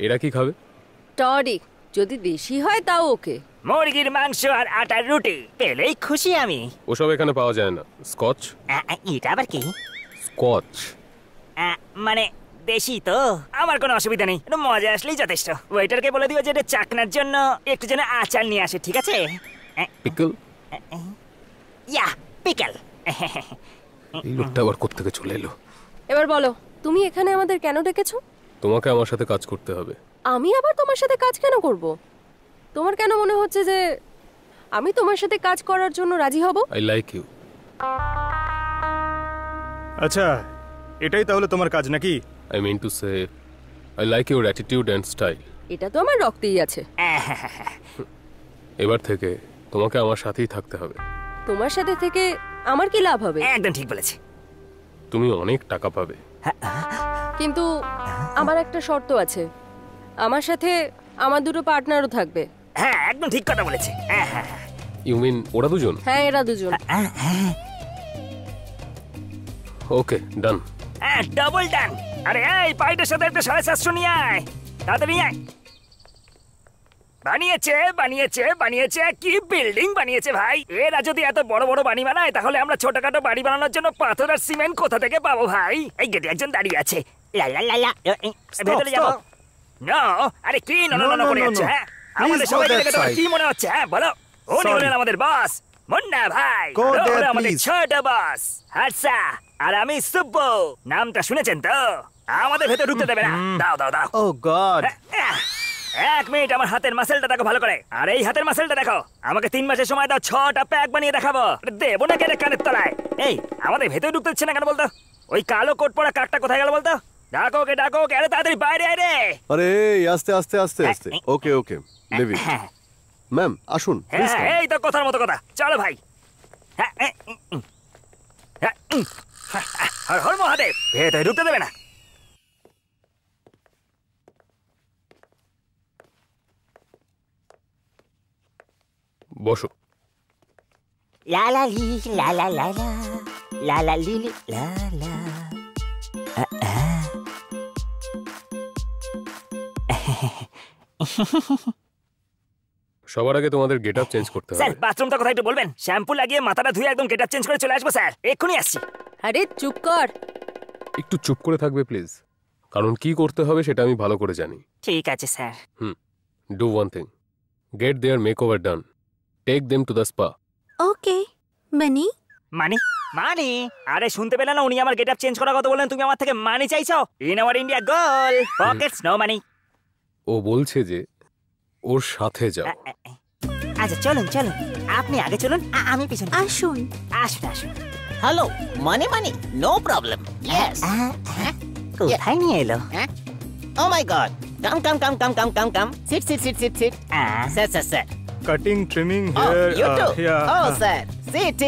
এরা কি খাবে? টরি, যদি দেশি হয় তাও ওকে। মুরগির মাংস আর আটার রুটি পেলেই খুশি আমি। ওসব এখানে পাওয়া যায় না। স্কচ? এটা আবার কি? স্কচ মানে দেশি তো, আমার কোনো অসুবিধা নেই, মজা আসলেই যথেষ্ট। ওয়েটারকে বলে দিও যে এটা চাকনার জন্য একটু যেন আচার নিয়ে আসে, ঠিক আছে? পিকল? ইয়া, পিকল। এই লোকটা আবার কোত্থেকে চলে এলো? এবার বলো, তুমি এখানে আমাদের কেন ডেকেছো? তোমাকে আমার সাথে কাজ করতে হবে। আমি আবার তোমার সাথে কাজ কেন করব? তোমার কেন মনে হচ্ছে যে আমি তোমার সাথে কাজ করার জন্য রাজি হব? I like you. আচ্ছা, এটাই তাহলে তোমার কাজ নাকি? I mean to say I like your attitude and style. এটা তো আমার রক্তেই আছে। এবার থেকে তোমাকে আমার সাথেই থাকতে হবে। তোমার সাথে থেকে আমার কি লাভ হবে? একদম ঠিক বলেছে। তুমি অনেক টাকা পাবে। কিন্তু আমার একটা শর্ত আছে, আমার সাথে আমার দুটো পার্টনারও থাকবে। হ্যাঁ, একদম ঠিক কথা বলেছে। ইউ মিন ওরা দুজন? হ্যাঁ, এরা দুজন। ওকে, ডান। ডাবল ডান। আরে এই পাইটার সাথে একটা 750 নিয়ে আয়, তাড়াতাড়ি নিয়ে আয়। বানিয়েছে বানিয়েছে বানিয়েছে, কি বিল্ডিং বানিয়েছে ভাই! এরা যদি এত বড় বড় বাড়ি বানায়, তাহলে আমরা ছোটখাটো বাড়ি বানানোর জন্য পাথর আর সিমেন্ট কোথা থেকে পাবো ভাই? এই গেটে একজন দাঁড়িয়ে আছে। ভেতরে যাবো? নো, আরে কি নো করে যাচ্ছে? হ্যাঁ, আমাদের সবাই দেখে তোমার কি মনে হচ্ছে? হ্যাঁ বলো। উনি হলেন আমাদের বস, মুন্না ভাই। আমাদের ছোট বস হাসা, আর আমি সুব্বু। নামটা শুনেছেন তো? আমাদের ভেতরে ঢুকতে দেবে না। দাও দাও দাও। ও গড। 1 মিনিট, আমার হাতের মাসেলটা দেখো ভালো করে। আর এই হাতের মাসেলটা দেখো। আমাকে 3 মাসের সময় দাও, 6টা প্যাক বানিয়ে দেখাবো। দেবো না কেন কানের তলায়? এই আমাদের ভেতরে ঢুকতে দিচ্ছে না কেন বলতো? ওই কালো কোট পরা কাকটা কোথায় গেল বলতো? ডাকো ওকে, ডাকো ওকে। আরে তাড়াতাড়ি বাইরে আয় রে। আরে আস্তে আস্তে আস্তে আস্তে। ওকে ওকে, লিভ ইট। ম্যাম আসুন। এই তো কথার মতো কথা। চলো ভাই। হর হর মহাদেব। ভেতরে ঢুকতে দেবে না। বসো। লা লা লি লা লা লা লা লা লা লি লা লা। সবার আগে তোমাদের গেটআপ চেঞ্জ করতে হবে। স্যার, বাথরুমটা কোথায় একটু বলবেন? শ্যাম্পু লাগিয়ে মাথাটা ধুয়ে একদম গেটআপ চেঞ্জ করে চলে আসবো স্যার। এক্ষুনি আসছি। আরে চুপ কর। একটু চুপ করে থাকবে প্লিজ, কারণ কি করতে হবে সেটা আমি ভালো করে জানি। ঠিক আছে sir. Do one thing, get their makeover done, take them to the spa. Okay. Money? Money? Money? আরে শুনতে পেলে না? উনি আমার গেটআপ চেঞ্জ করার কথা বললেন, তুমি আমার থেকে মানি চাইছো? ইন আওয়ার ইন্ডিয়া গোল পকেটস নো মানি। ও বলছে যে ওর সাথে যাও। আচ্ছা চলুন চলুন, আপনি আগে চলুন, আমি পিছনে। আসুন আসুন আসুন। Hello, money no problem. Yes. কোথায় নিয়ে এলো? Oh my god, come sit sir cutting, trimming, Oh, hair, you too? Here. Oh, sir. Sit.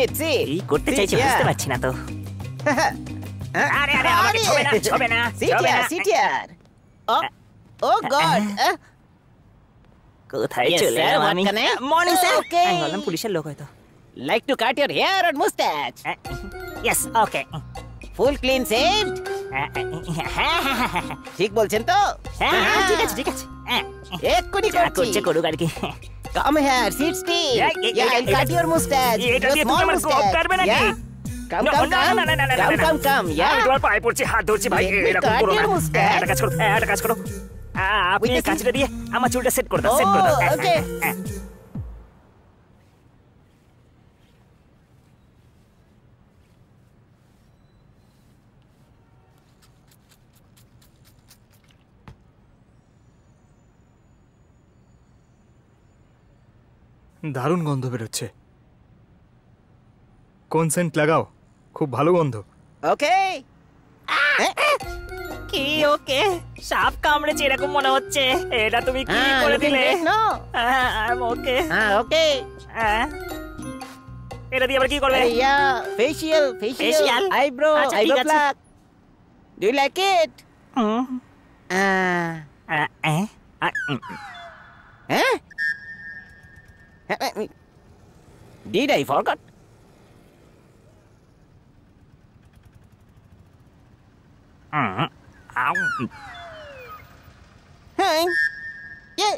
কি করতে চাইছো বুঝতে পারছি না তো। আরে আরে আমাকে ছবে না ছবে না ছবে না সিটিয়ার ও গড কোথায় চলে এলাম আমি মর্নিং স্যার আমি বললাম পুলিশের লোক হয়তো like to cut your hair and moustache yes okay full clean shaved ঠিক বলছেন তো হ্যাঁ ঠিক আছে ঠিক আছে এক্ষুনি করছে করুক আর কি Come here, sit still. Yeah, I'll cut your mustache. এটা দিয়ে Your তুমি আমার small গোপ mustache. কাটবে নাকি Yeah. Come, No, come, না, come. না, না, না, না, Come, না, না। come, come. Yeah. আমি তোমার পায়ে পড়ছি হাত ধরছি ভাই Let me এরকম cut করো your না mustache. একটা কাজ করো একটা কাজ করো আপনি এই কাঁচিটা দিয়ে আমার চুলটা সেট করে দাও সেট করে দাও Oh, okay. দারুণ গন্ধ বেরোচ্ছে। কোন সেন্ট লাগাও? খুব ভালো গন্ধ। ওকে কি ওকে সাপ কামড়েছে এরকম মনে হচ্ছে এটা তুমি কি করে দিলে নো ওকে ওকে এটা দিয়ে আবার কি করবে ইয়া ফেশিয়াল Facial? আইব্রো আচ্ছা, ঠিক আইব্রো আছে। Pluck do you like it Did I forgot? Hey. Yeah.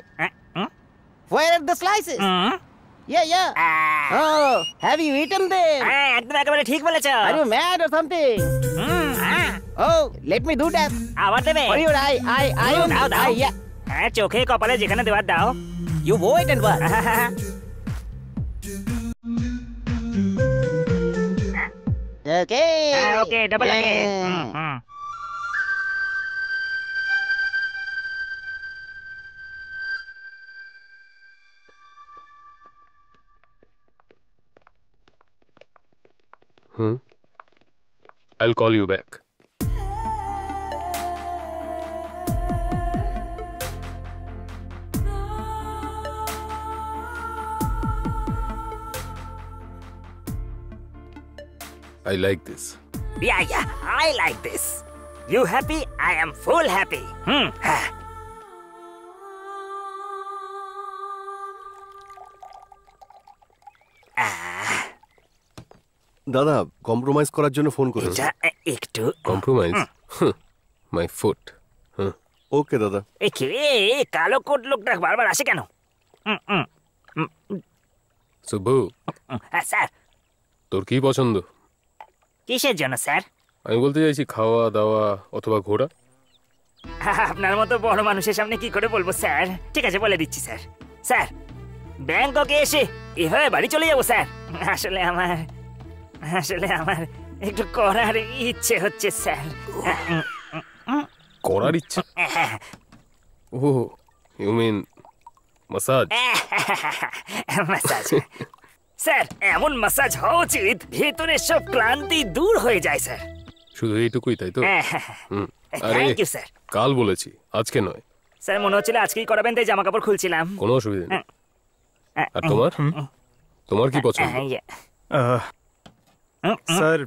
Where are the slices? Yeah, yeah. Oh, have you eaten them? একদম একেবারে ঠিক বলেছো Are you mad or something? Oh, let me do that. আবার দেবে For your eye, দাও দাও yeah. হ্যাঁ চোখে কপালে যেখানে দেওয়ার দাও You wait and watch. Okay. Okay double লাগে I'll call you back. I like this. Yeah, I like this. You happy? I am full happy. দাদা কম্প্রোমাইজ করার জন্য ফোন করেছে। একটু Compromise? My foot. ওকে দাদা। কে কালো কোট লোকটা বারবার আসে কেন সুব্বু, স্যার তোর কি পছন্দ? কিসের জন্য স্যার আমি বলতে চাইছি খাওয়া দাওয়া অথবা ঘোরা। আপনার মতো বড় মানুষের সামনে কি করে বলবো স্যার ঠিক আছে বলে দিচ্ছি স্যার স্যার ব্যাংককে এসে এভাবে বাড়ি চলে যাবো স্যার আসলে আমার একটু করার ইচ্ছে হচ্ছে স্যার করার ইচ্ছে? Oh you mean massage? Massage sir এমন মাসাজ হওয়া উচিত ভেতরের সব ক্লান্তি দূর হয়ে যায় স্যার শুধু এইটুকুই তাই তো? আরে থ্যাংক ইউ স্যার কাল বলেছি, আজকে নয়। স্যার মনে হচ্ছিল আজকেই করাবেন তাই জামা কাপড় খুলছিলাম কোনো অসুবিধা নেই। আর তোমার কি পছন্দ? স্যার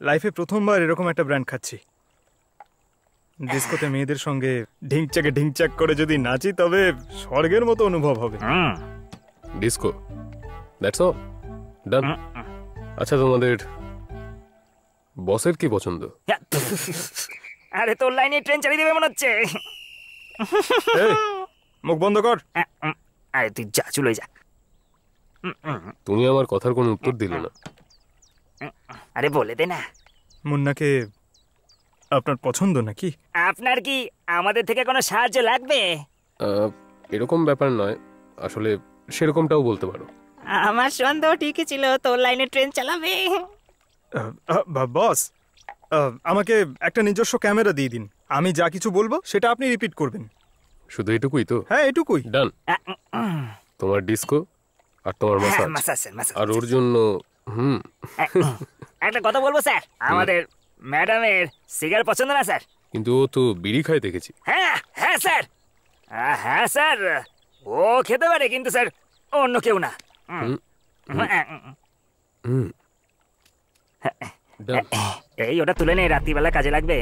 লাইফে প্রথমবার এরকম একটা ব্র্যান্ড খাচ্ছি। ডিস্কোতে মেয়েদের সঙ্গে ঢিংচাক করে যদি নাচি তবে স্বর্গের মতো অনুভব হবে। ডিস্কো, দ্যাটস অল, ডান। আচ্ছা তোমাদের বসের কি পছন্দ? আরে তোর লাইনে ট্রেন চালিয়ে দেবে মনে হচ্ছে। মুখ বন্ধ কর। আরে তুই যা চলে যা। তুমি আমার কথার কোনো উত্তর দিলে না। আরে বলে দে না। মুন্নাকে আপনার পছন্দ নাকি? আপনার কি আমাদের থেকে কোনো সাহায্য লাগবে? এরকম ব্যাপার নয়, আসলে সেরকমটাও বলতে পারো। আমার সন্দেহ ঠিকই ছিল তোর লাইনে ট্রেন চালাবে। বস আমাকে একটা নিজস্ব ক্যামেরা দিয়ে দিন, আমি যা কিছু বলবো সেটা আপনি রিপিট করবেন। শুধু এটুকুই তো? হ্যাঁ এটুকুই। ডান। তোমার ডিস্কো আর তোমার মাসাজ, আর ওর জন্য একটা কথা বলবো স্যার, আমাদের ম্যাডামের সিগারেট পছন্দ না স্যার। কিন্তু ও তো বিড়ি খায় দেখেছি। হ্যাঁ স্যার, হ্যাঁ স্যার ও খেতে পারে কিন্তু স্যার অন্য কেউ না। এই ওটা তুলে নে, রাত্রিবেলা কাজে লাগবে।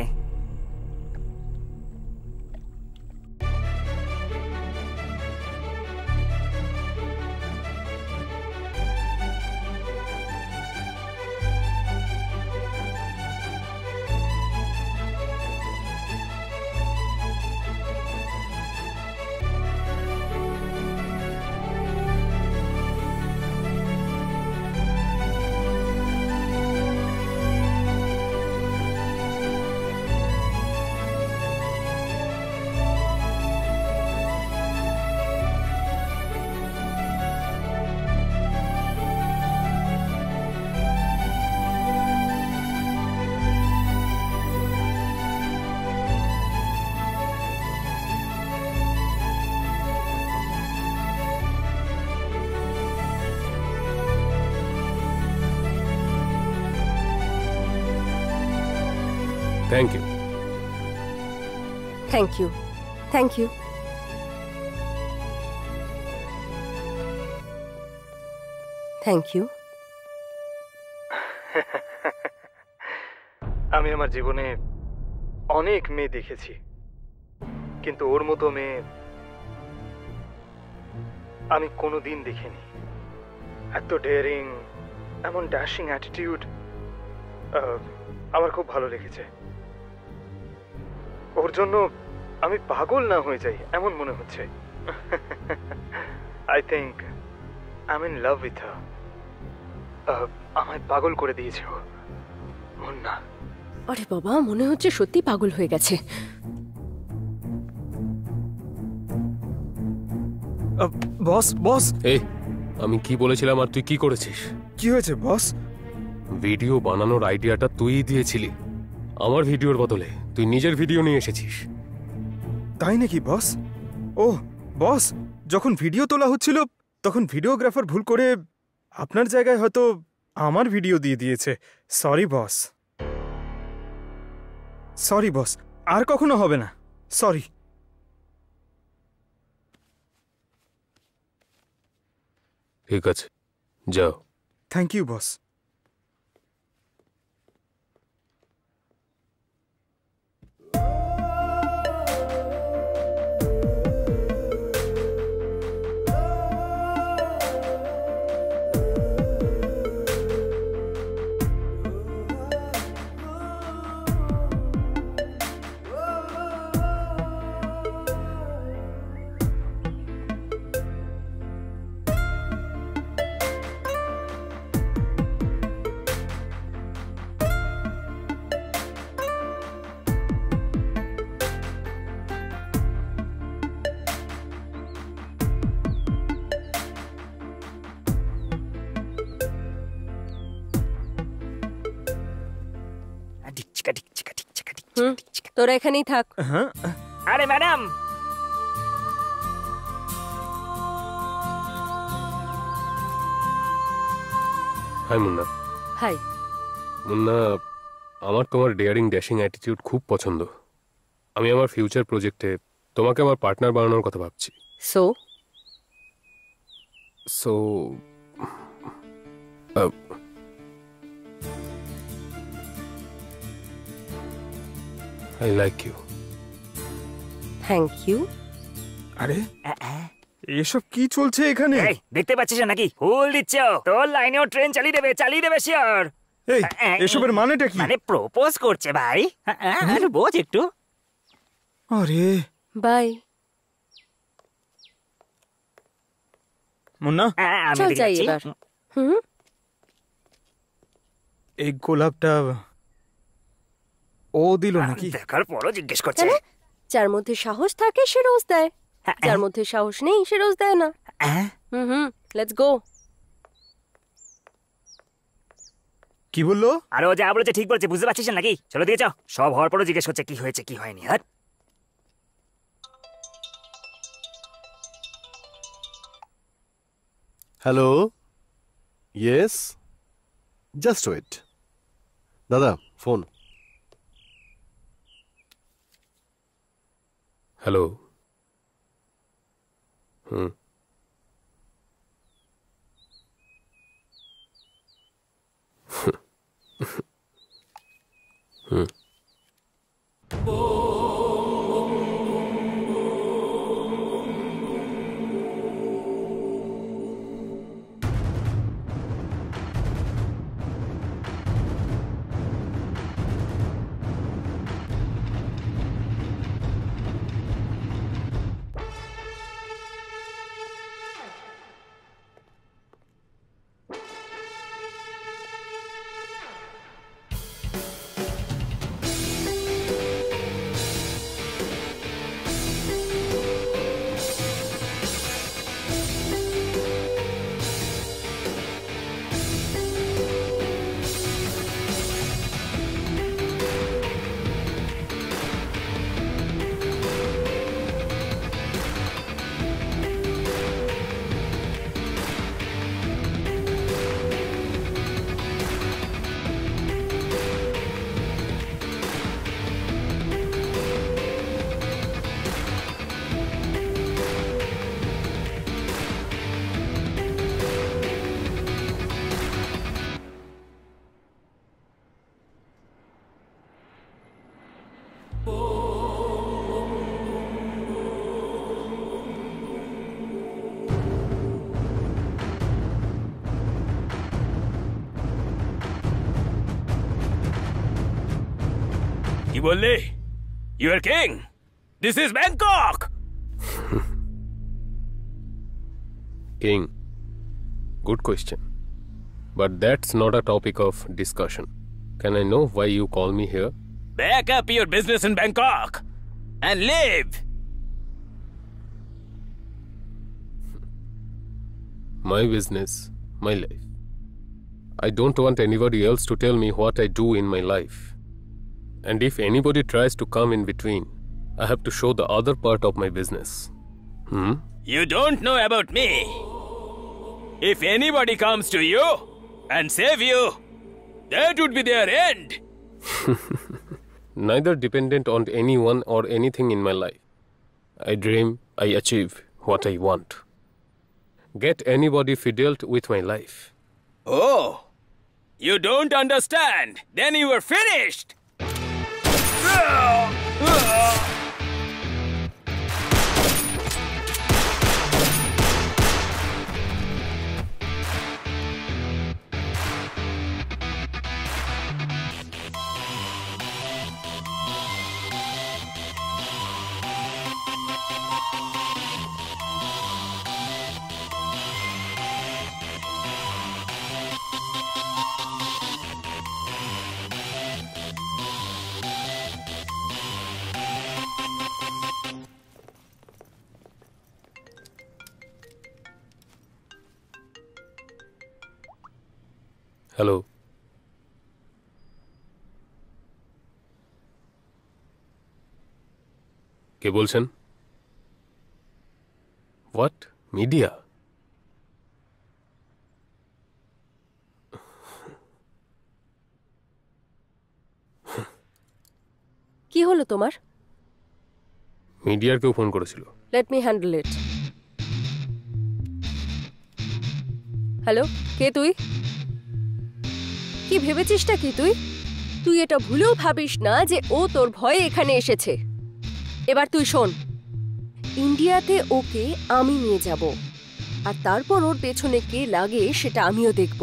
Thank you. Thank you, thank you. Thank you. আমি আমার জীবনে অনেক মেয়ে দেখেছি, কিন্তু ওর মতো মেয়ে আমি কোনোদিন দেখিনি। এত ডেয়ারিং, এমন ড্যাশিং অ্যাটিটিউড আমার খুব ভালো লেগেছে। ওর জন্য আমি পাগল না হয়ে যাই এমন মনে হচ্ছে। I think I am in love with her. আমায় পাগল করে দিয়েছে ও। মুন্না, আরে বাবা, মনে হচ্ছে সত্যি পাগল হয়ে গেছে। বস বস, এই আমি কি বলেছিলাম আর তুই কি করেছিস? কি হয়েছে বস? ভিডিও বানানোর আইডিয়াটা তুইই দিয়েছিলি। আমার ভিডিওর বদলে তুই নিজের ভিডিও নিয়ে এসেছিস। তাই নাকি বস? ও বস, যখন ভিডিও তোলা হচ্ছিল তখন ভিডিওগ্রাফার ভুল করে আপনার জায়গায় হয়তো আমার ভিডিও দিয়ে দিয়েছে। সরি বস, সরি বস, আর কখনো হবে না। সরি। ঠিক আছে, যাও। Thank you boss. তোরা এখানেই থাক। আরে madam, hi Munna. Hi Munna, আমার তোমার ডেয়ারিং ড্যাশিং অ্যাটিটিউড খুব পছন্দ। আমি আমার ফিউচার প্রজেক্টে তোমাকে আমার পার্টনার বানানোর কথা ভাবছি। So so I like you. Thank you. আরে এসব কি চলছে এখানে? দেখতে পাচ্ছিস নাকি? ফুল দিচ্ছ, তোর লাইনেও ট্রেন চালিয়ে দেবে শিওর। এই এসবের মানেটা কি? মানে প্রপোজ করছে ভাই। আরে বোঝ একটু। আরে বাই। মুন্না, চল যাই এবার। এই গোলাপটা ও দিল নাকি? দেখার পরও জিজ্ঞেস করছে। যার মধ্যে সাহস থাকে সে রোজ দেয়, যার মধ্যে সাহস নেই সে রোজ দেয় না। Let's go. কি বললো? আরে ও যা বলেছে ঠিক বলছে, বুঝতে পারছিস নাকি? চলো দিয়ে যাও। সব হওয়ার পরও জিজ্ঞেস করছে কি হয়েছে কি হয়নি। হ্যাঁ, হ্যালো, ইয়েস, জাস্ট ওয়েট। দাদা ফোন। হ্যালো। কি বললে? You are king. This is Bangkok. King. Good question. But that's not a topic of discussion. Can I know why you call me here? Back up your business in Bangkok and live. My business, my life. I don't want anybody else to tell me what I do in my life. And if anybody tries to come in between, I have to show the other part of my business. You don't know about me. If anybody comes to you and save you, that would be their end. Neither dependent on anyone or anything in my life. I dream, I achieve what I want. Get anybody fiddled with my life. Oh, you don't understand. Then you are finished. Hello. কে বলছেন? What? Media? কি হলো তোমার? মিডিয়ার কেউ phone করেছিল। Let me handle it. Hello, কে তুই? কি ভেবেছিসটা কি তুই? তুই এটা ভুলেও ভাবিস না যে ও তোর ভয়ে এখানে এসেছে। এবার তুই শোন, ইন্ডিয়াতে ওকে আমি নিয়ে যাব, আর তারপর ওর পেছনে কে লাগে সেটা আমিও দেখব।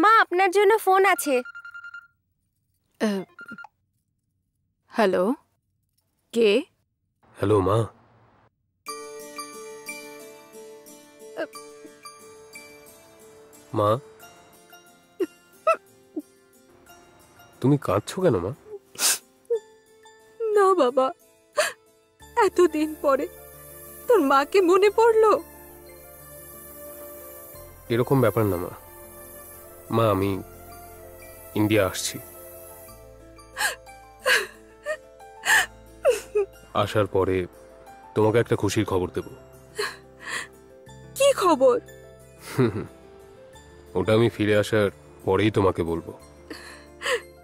মা, আপনার জন্য ফোন আছে। হ্যালো, কে? হ্যালো মা। মা, তুমি কাঁদছো কেন মা? না বাবা, এতদিন পরে তোর মাকে মনে পড়লো। এরকম ব্যাপার না মা। মা, আমি ইন্ডিয়া আসছি। আসার পরে তোমাকে একটা খুশির খবর দেব। কি খবর? ওটা আমি ফিরে আসার পরেই তোমাকে বলবো।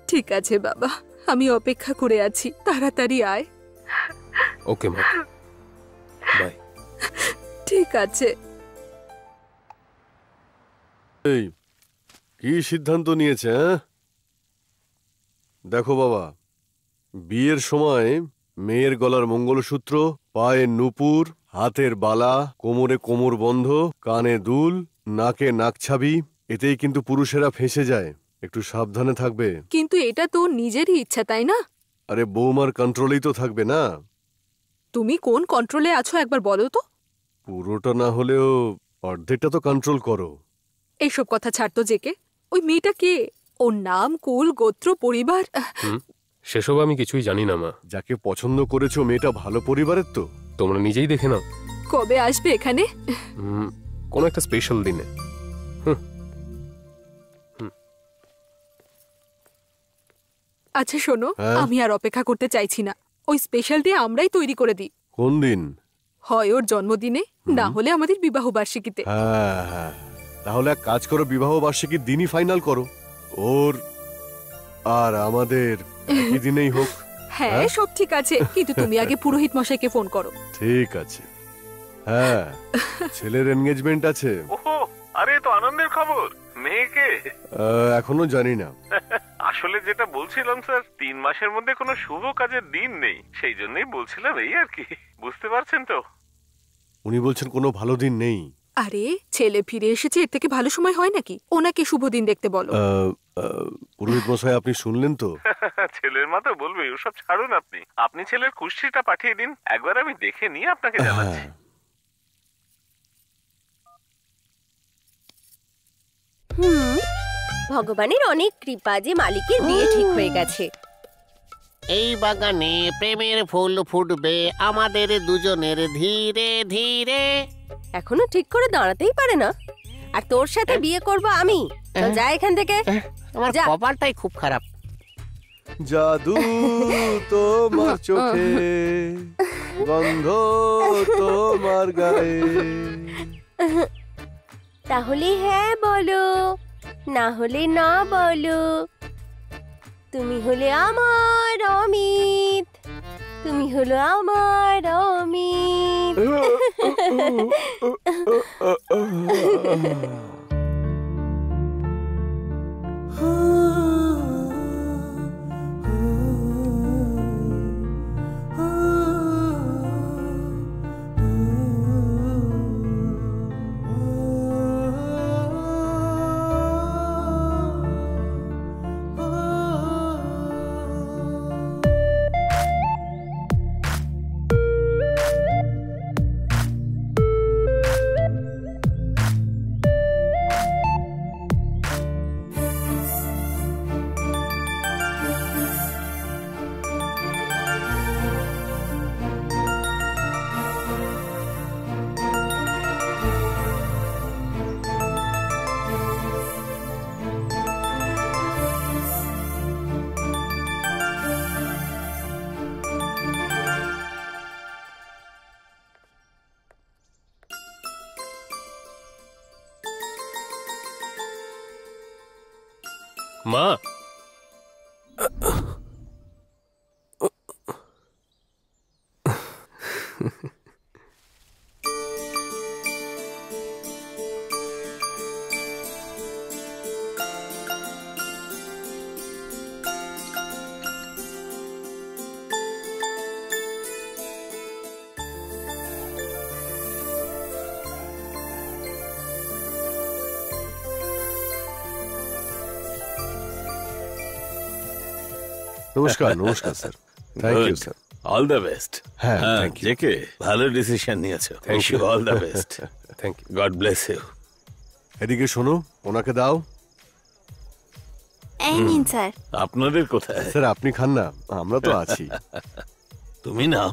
ঠিক আছে বাবা, আমি অপেক্ষা করে আছি, তাড়াতাড়ি আয়। ওকে মা। ঠিক আছে। এই কি সিদ্ধান্ত নিয়েছে? দেখো বাবা, বিয়ের সময় মেয়ের গলার মঙ্গলসূত্র, পায়ে নূপুর, হাতের বালা, কোমরে কোমর বন্ধ, কানে দুল, নাকে নাকছাবি, এতেই কিন্তু পুরুষেরা ফেঁসে যায়। একটু সাবধানে থাকবে। কিন্তু এটা তো নিজেরই ইচ্ছা, তাই না? আরে বৌমার কন্ট্রোলেই তো থাকবে না। তুমি কোন কন্ট্রোলে আছো একবার বলো তো। পুরোটা না হলেও অর্ধেকটা তো কন্ট্রোল করো। এইসব কথা ছাড়তো জেকে। ওই মেয়েটা কে? ওর নাম, কুল, গোত্র, পরিবার? সেসব আমি কিছুই জানি না মা। যাকে পছন্দ করেছো মেয়েটা ভালো পরিবারের তো। তোমরা নিজেই দেখে নাও। কবে আসবে এখানে? কোনো একটা স্পেশাল দিনে। আচ্ছা শোনো, আমি আর অপেক্ষা করতে চাইছি না। ওই স্পেশাল ডে আমরাই তৈরি করে দিই। কোন দিন? হয় ওর জন্মদিনে, না হলে আমাদের বিবাহ বার্ষিকীতে। হ্যাঁ, তাহলে এক কাজ করো, বিবাহ বার্ষিকীর দিনই ফাইনাল করো। ওর আর আমাদের একই দিনেই হোক। হ্যাঁ, সব ঠিক আছে, কিন্তু তুমি আগে পুরোহিত মশাইকে ফোন করো। ঠিক আছে। হ্যাঁ, ছেলের এনগেজমেন্ট আছে। ওহো, আরে তো আনন্দের খবর। মেয়েকে এখনো জানি না। আসলে যেটা বলছিলাম স্যার, 3 মাসের মধ্যে কোনো শুভ কাজের দিন নেই, সেই জন্যই বলছিলাম, এই আর কি। বুঝতে পারছেন তো? উনি বলছেন কোনো ভালো দিন নেই। আরে ছেলে ফিরে এসেছে, এর থেকে ভালো সময় হয় নাকি? ওনাকে শুভ দিন দেখতে বলো। পুরোহিত মশাই, আপনি শুনলেন তো? ছেলের মা তো বলবেই, ওসব ছাড়ুন। আপনি ছেলের কুষ্ঠিটা পাঠিয়ে দিন, একবার আমি দেখে নিয়ে আপনাকে জানাচ্ছি। ভগবানের অনেক কৃপা যে মালিকের বিয়ে ঠিক হয়ে গেছে। এই বাগানে প্রেমের ফুল ফুটবে আমাদের দুজনের ধীরে ধীরে। এখনো ঠিক করে দাঁড়াতেই পারে না, আর তোর সাথে বিয়ে করব আমি। তো যা এখান থেকে। আমার কপালটাই খুব খারাপ। জাদু তোমার চোখে, গন্ধ তোমার গায়ে। তাহলে হ্যাঁ বলো, না হলে না বলো। তুমি হলে আমার অমিত, তুমি হলো আমার অমিত। মা, নমস্কার। নমস্কার sir. Thank you sir. All the best. হ্যাঁ, জেকে ভালো ডিসিশন নিয়েছো। Wish you all the best. Thank you. God bless you. এদিকে শোনো, ওনাকে দাও। এই নিন স্যার। আপনাদের কোথায়? স্যার আপনি খান না, আমরা তো আছি। তুমি নাও।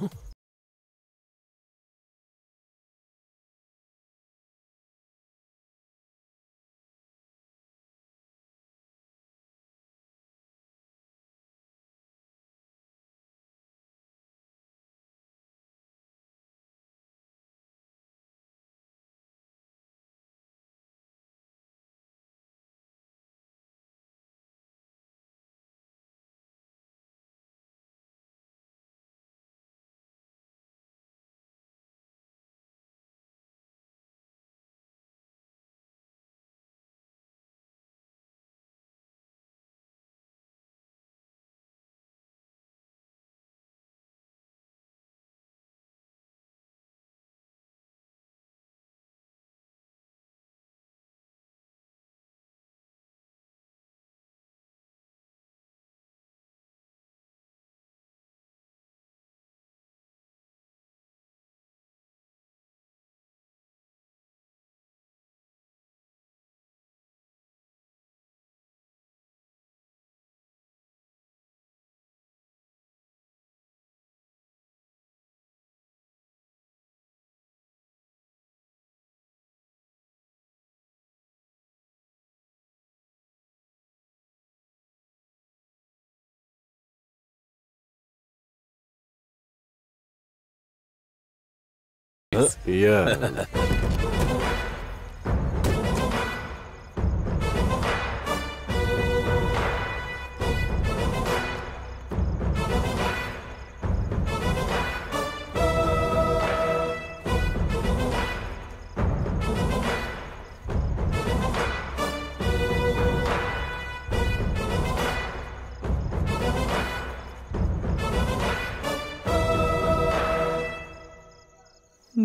Yeah.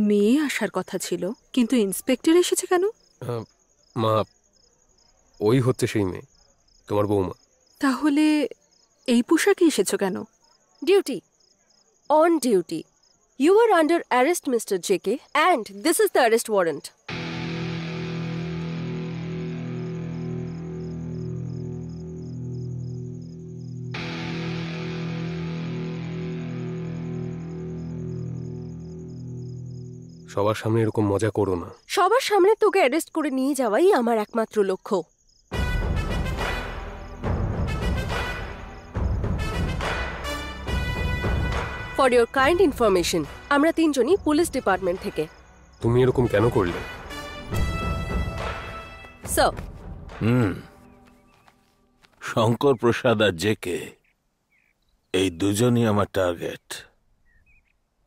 মেয়ে আসার কথা ছিল, কিন্তু ইন্সপেক্টর এসেছে কেন? মা, ওই হচ্ছে সেই মেয়ে, তোমার বৌমা। তাহলে এই পোশাকে এসেছো কেন? Duty, on duty. You are under arrest mister JK, and this is the arrest warrant. সবার সামনে এরকম মজা করো না। সবার সামনে তোকে অ্যারেস্ট করে নিয়ে যাওয়াই আমার একমাত্র লক্ষ্য। ফর ইয়োর কাইন্ড ইনফরমেশন, আমরা তিনজনই পুলিশ ডিপার্টমেন্ট থেকে। তুমি এরকম কেন করলে? স্যার, শঙ্কর প্রসাদ আর জেকে, এই দুজনই আমার টার্গেট।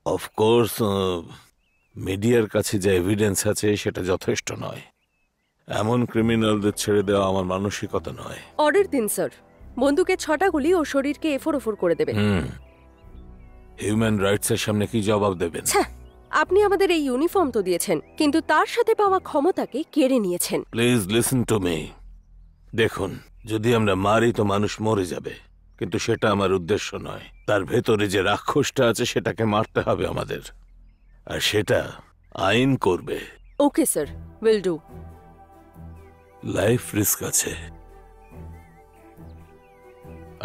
অফকোর্স মিডিয়ার কাছে যে এভিডেন্স আছে সেটা যথেষ্ট নয়। এমন ক্রিমিনালদের ছেড়ে দেওয়া আমার মানসিকতা নয়। অর্ডার দিন স্যার। বন্দুকে 6টা গুলি ও শরীরকে এফোর করে দেবেন। হিউম্যান রাইটস এর সামনে কি জবাব দেবেন? আপনি আমাদের এই ইউনিফর্ম তো দিয়েছেন, কিন্তু তার সাথে পাওয়া ক্ষমতাকে কেড়ে নিয়েছেন। Please listen to me. দেখুন, যদি আমরা মারি তো মানুষ মরে যাবে, কিন্তু সেটা আমার উদ্দেশ্য নয়। তার ভেতরে যে রাক্ষসটা আছে সেটাকে মারতে হবে আমাদের, আর সেটা আইন করবে। Okay sir, will do. Life risk আছে।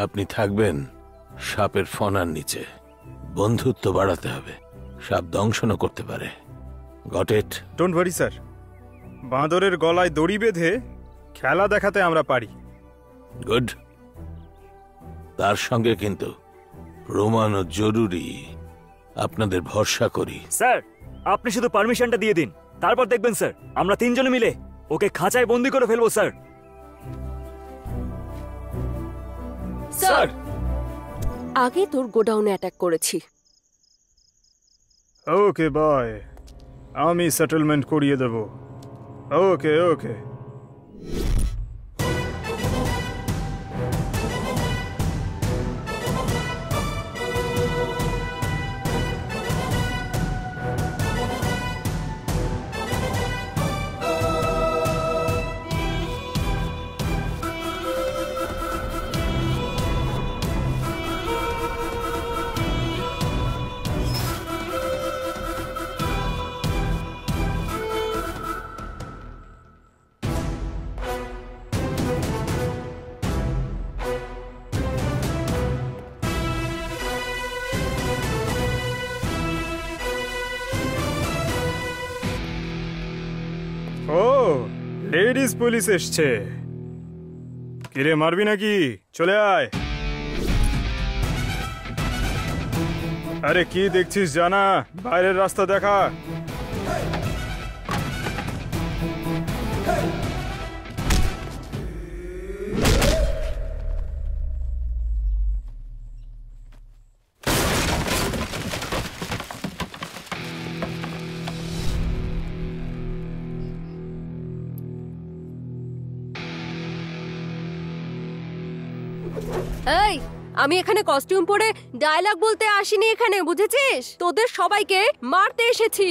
আপনি থাকবেন সাপের ফনার নিচে। বন্ধুত্ব বাড়াতে হবে, সাপ দংশনও করতে পারে। Got it? Don't worry sir, বাঁদরের গলায় দড়ি বেঁধে খেলা দেখাতে আমরা পারি। গুড। তার সঙ্গে কিন্তু প্রমাণও জরুরি। আপনাদের ভরসা করি। স্যার, আপনি শুধু পারমিশনটা দিয়ে দিন, তারপর দেখবেন স্যার আমরা তিনজনে মিলে ওকে খাঁচায় বন্দি করে ফেলবো। স্যার, স্যার, আগে তোর গোডাউনে অ্যাটাক করেছি। ওকে বয়, আমি সেটেলমেন্ট করিয়ে দেব। ওকে ওকে। ও, লেডিস পুলিশ এসছে। কিরে, মারবি নাকি? চলে আয়। আরে কি দেখছিস জানা, বাইরের রাস্তা দেখা। এই, আমি এখানে কস্টিউম পরে ডায়লগ বলতে আসিনি এখানে, বুঝেছিস? তোদের সবাইকে মারতে এসেছি।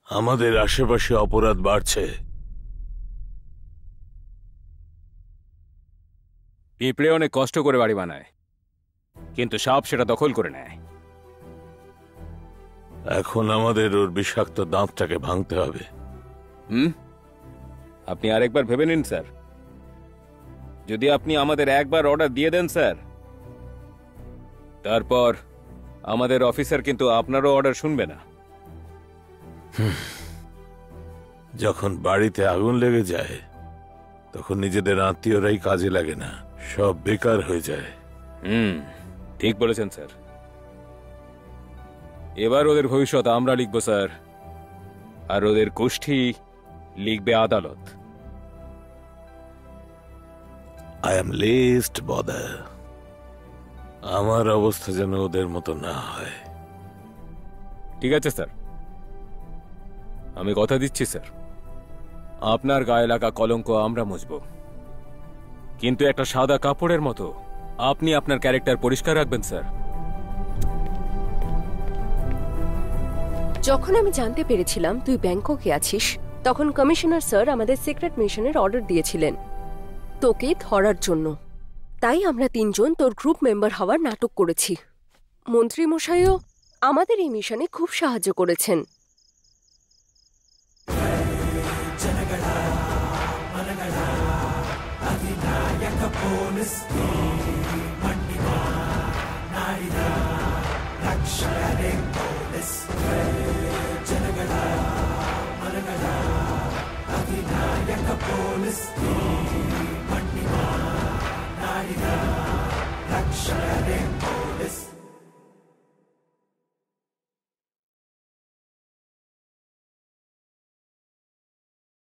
আমাদের আশেপাশে অপরাধ বাড়ছে। পিঁপড়ে অনেক কষ্ট করে বাড়ি বানায়, কিন্তু সাপ সেটা দখল করে নেয়। এখন আমাদের ওর বিষাক্ত দাঁতটাকে ভাঙতে হবে। আপনি আরেকবার ভেবে নিন স্যার। যদি আপনি আমাদের একবার অর্ডার দিয়ে দেন স্যার, তারপর আমাদের অফিসার কিন্তু আপনারও অর্ডার শুনবে না। যখন বাড়িতে আগুন লেগে যায় তখন নিজেদের আত্মীয়রাই কাজে লাগে না, সব বেকার হয়ে যায়। ঠিক বলেছেন স্যার। এবার ওদের ভবিষ্যৎ আমরা লিখব স্যার, আর ওদের গোষ্ঠী লিখবে আদালত। I am least bother. আমার অবস্থা যেন ওদের মতো না হয়। ঠিক আছে স্যার, আমি কথা দিচ্ছি স্যার, আপনার গায়ে লাগা কলঙ্ক আমরা মুছব, কিন্তু একটা সাদা কাপড়ের মতো আপনি আপনার ক্যারেক্টার পরিষ্কার রাখবেন স্যার। যখন আমি জানতে পেরেছিলাম তুই ব্যাংককে আছিস, তখন কমিশনার স্যার আমাদের সিক্রেট মিশনের অর্ডার দিয়েছিলেন তোকে ধরার জন্য। তাই আমরা 3 জন তোর গ্রুপ মেম্বার হওয়ার নাটক করেছি। মন্ত্রী মশাইও আমাদের এই মিশনে খুব সাহায্য করেছেন। Rక్షణ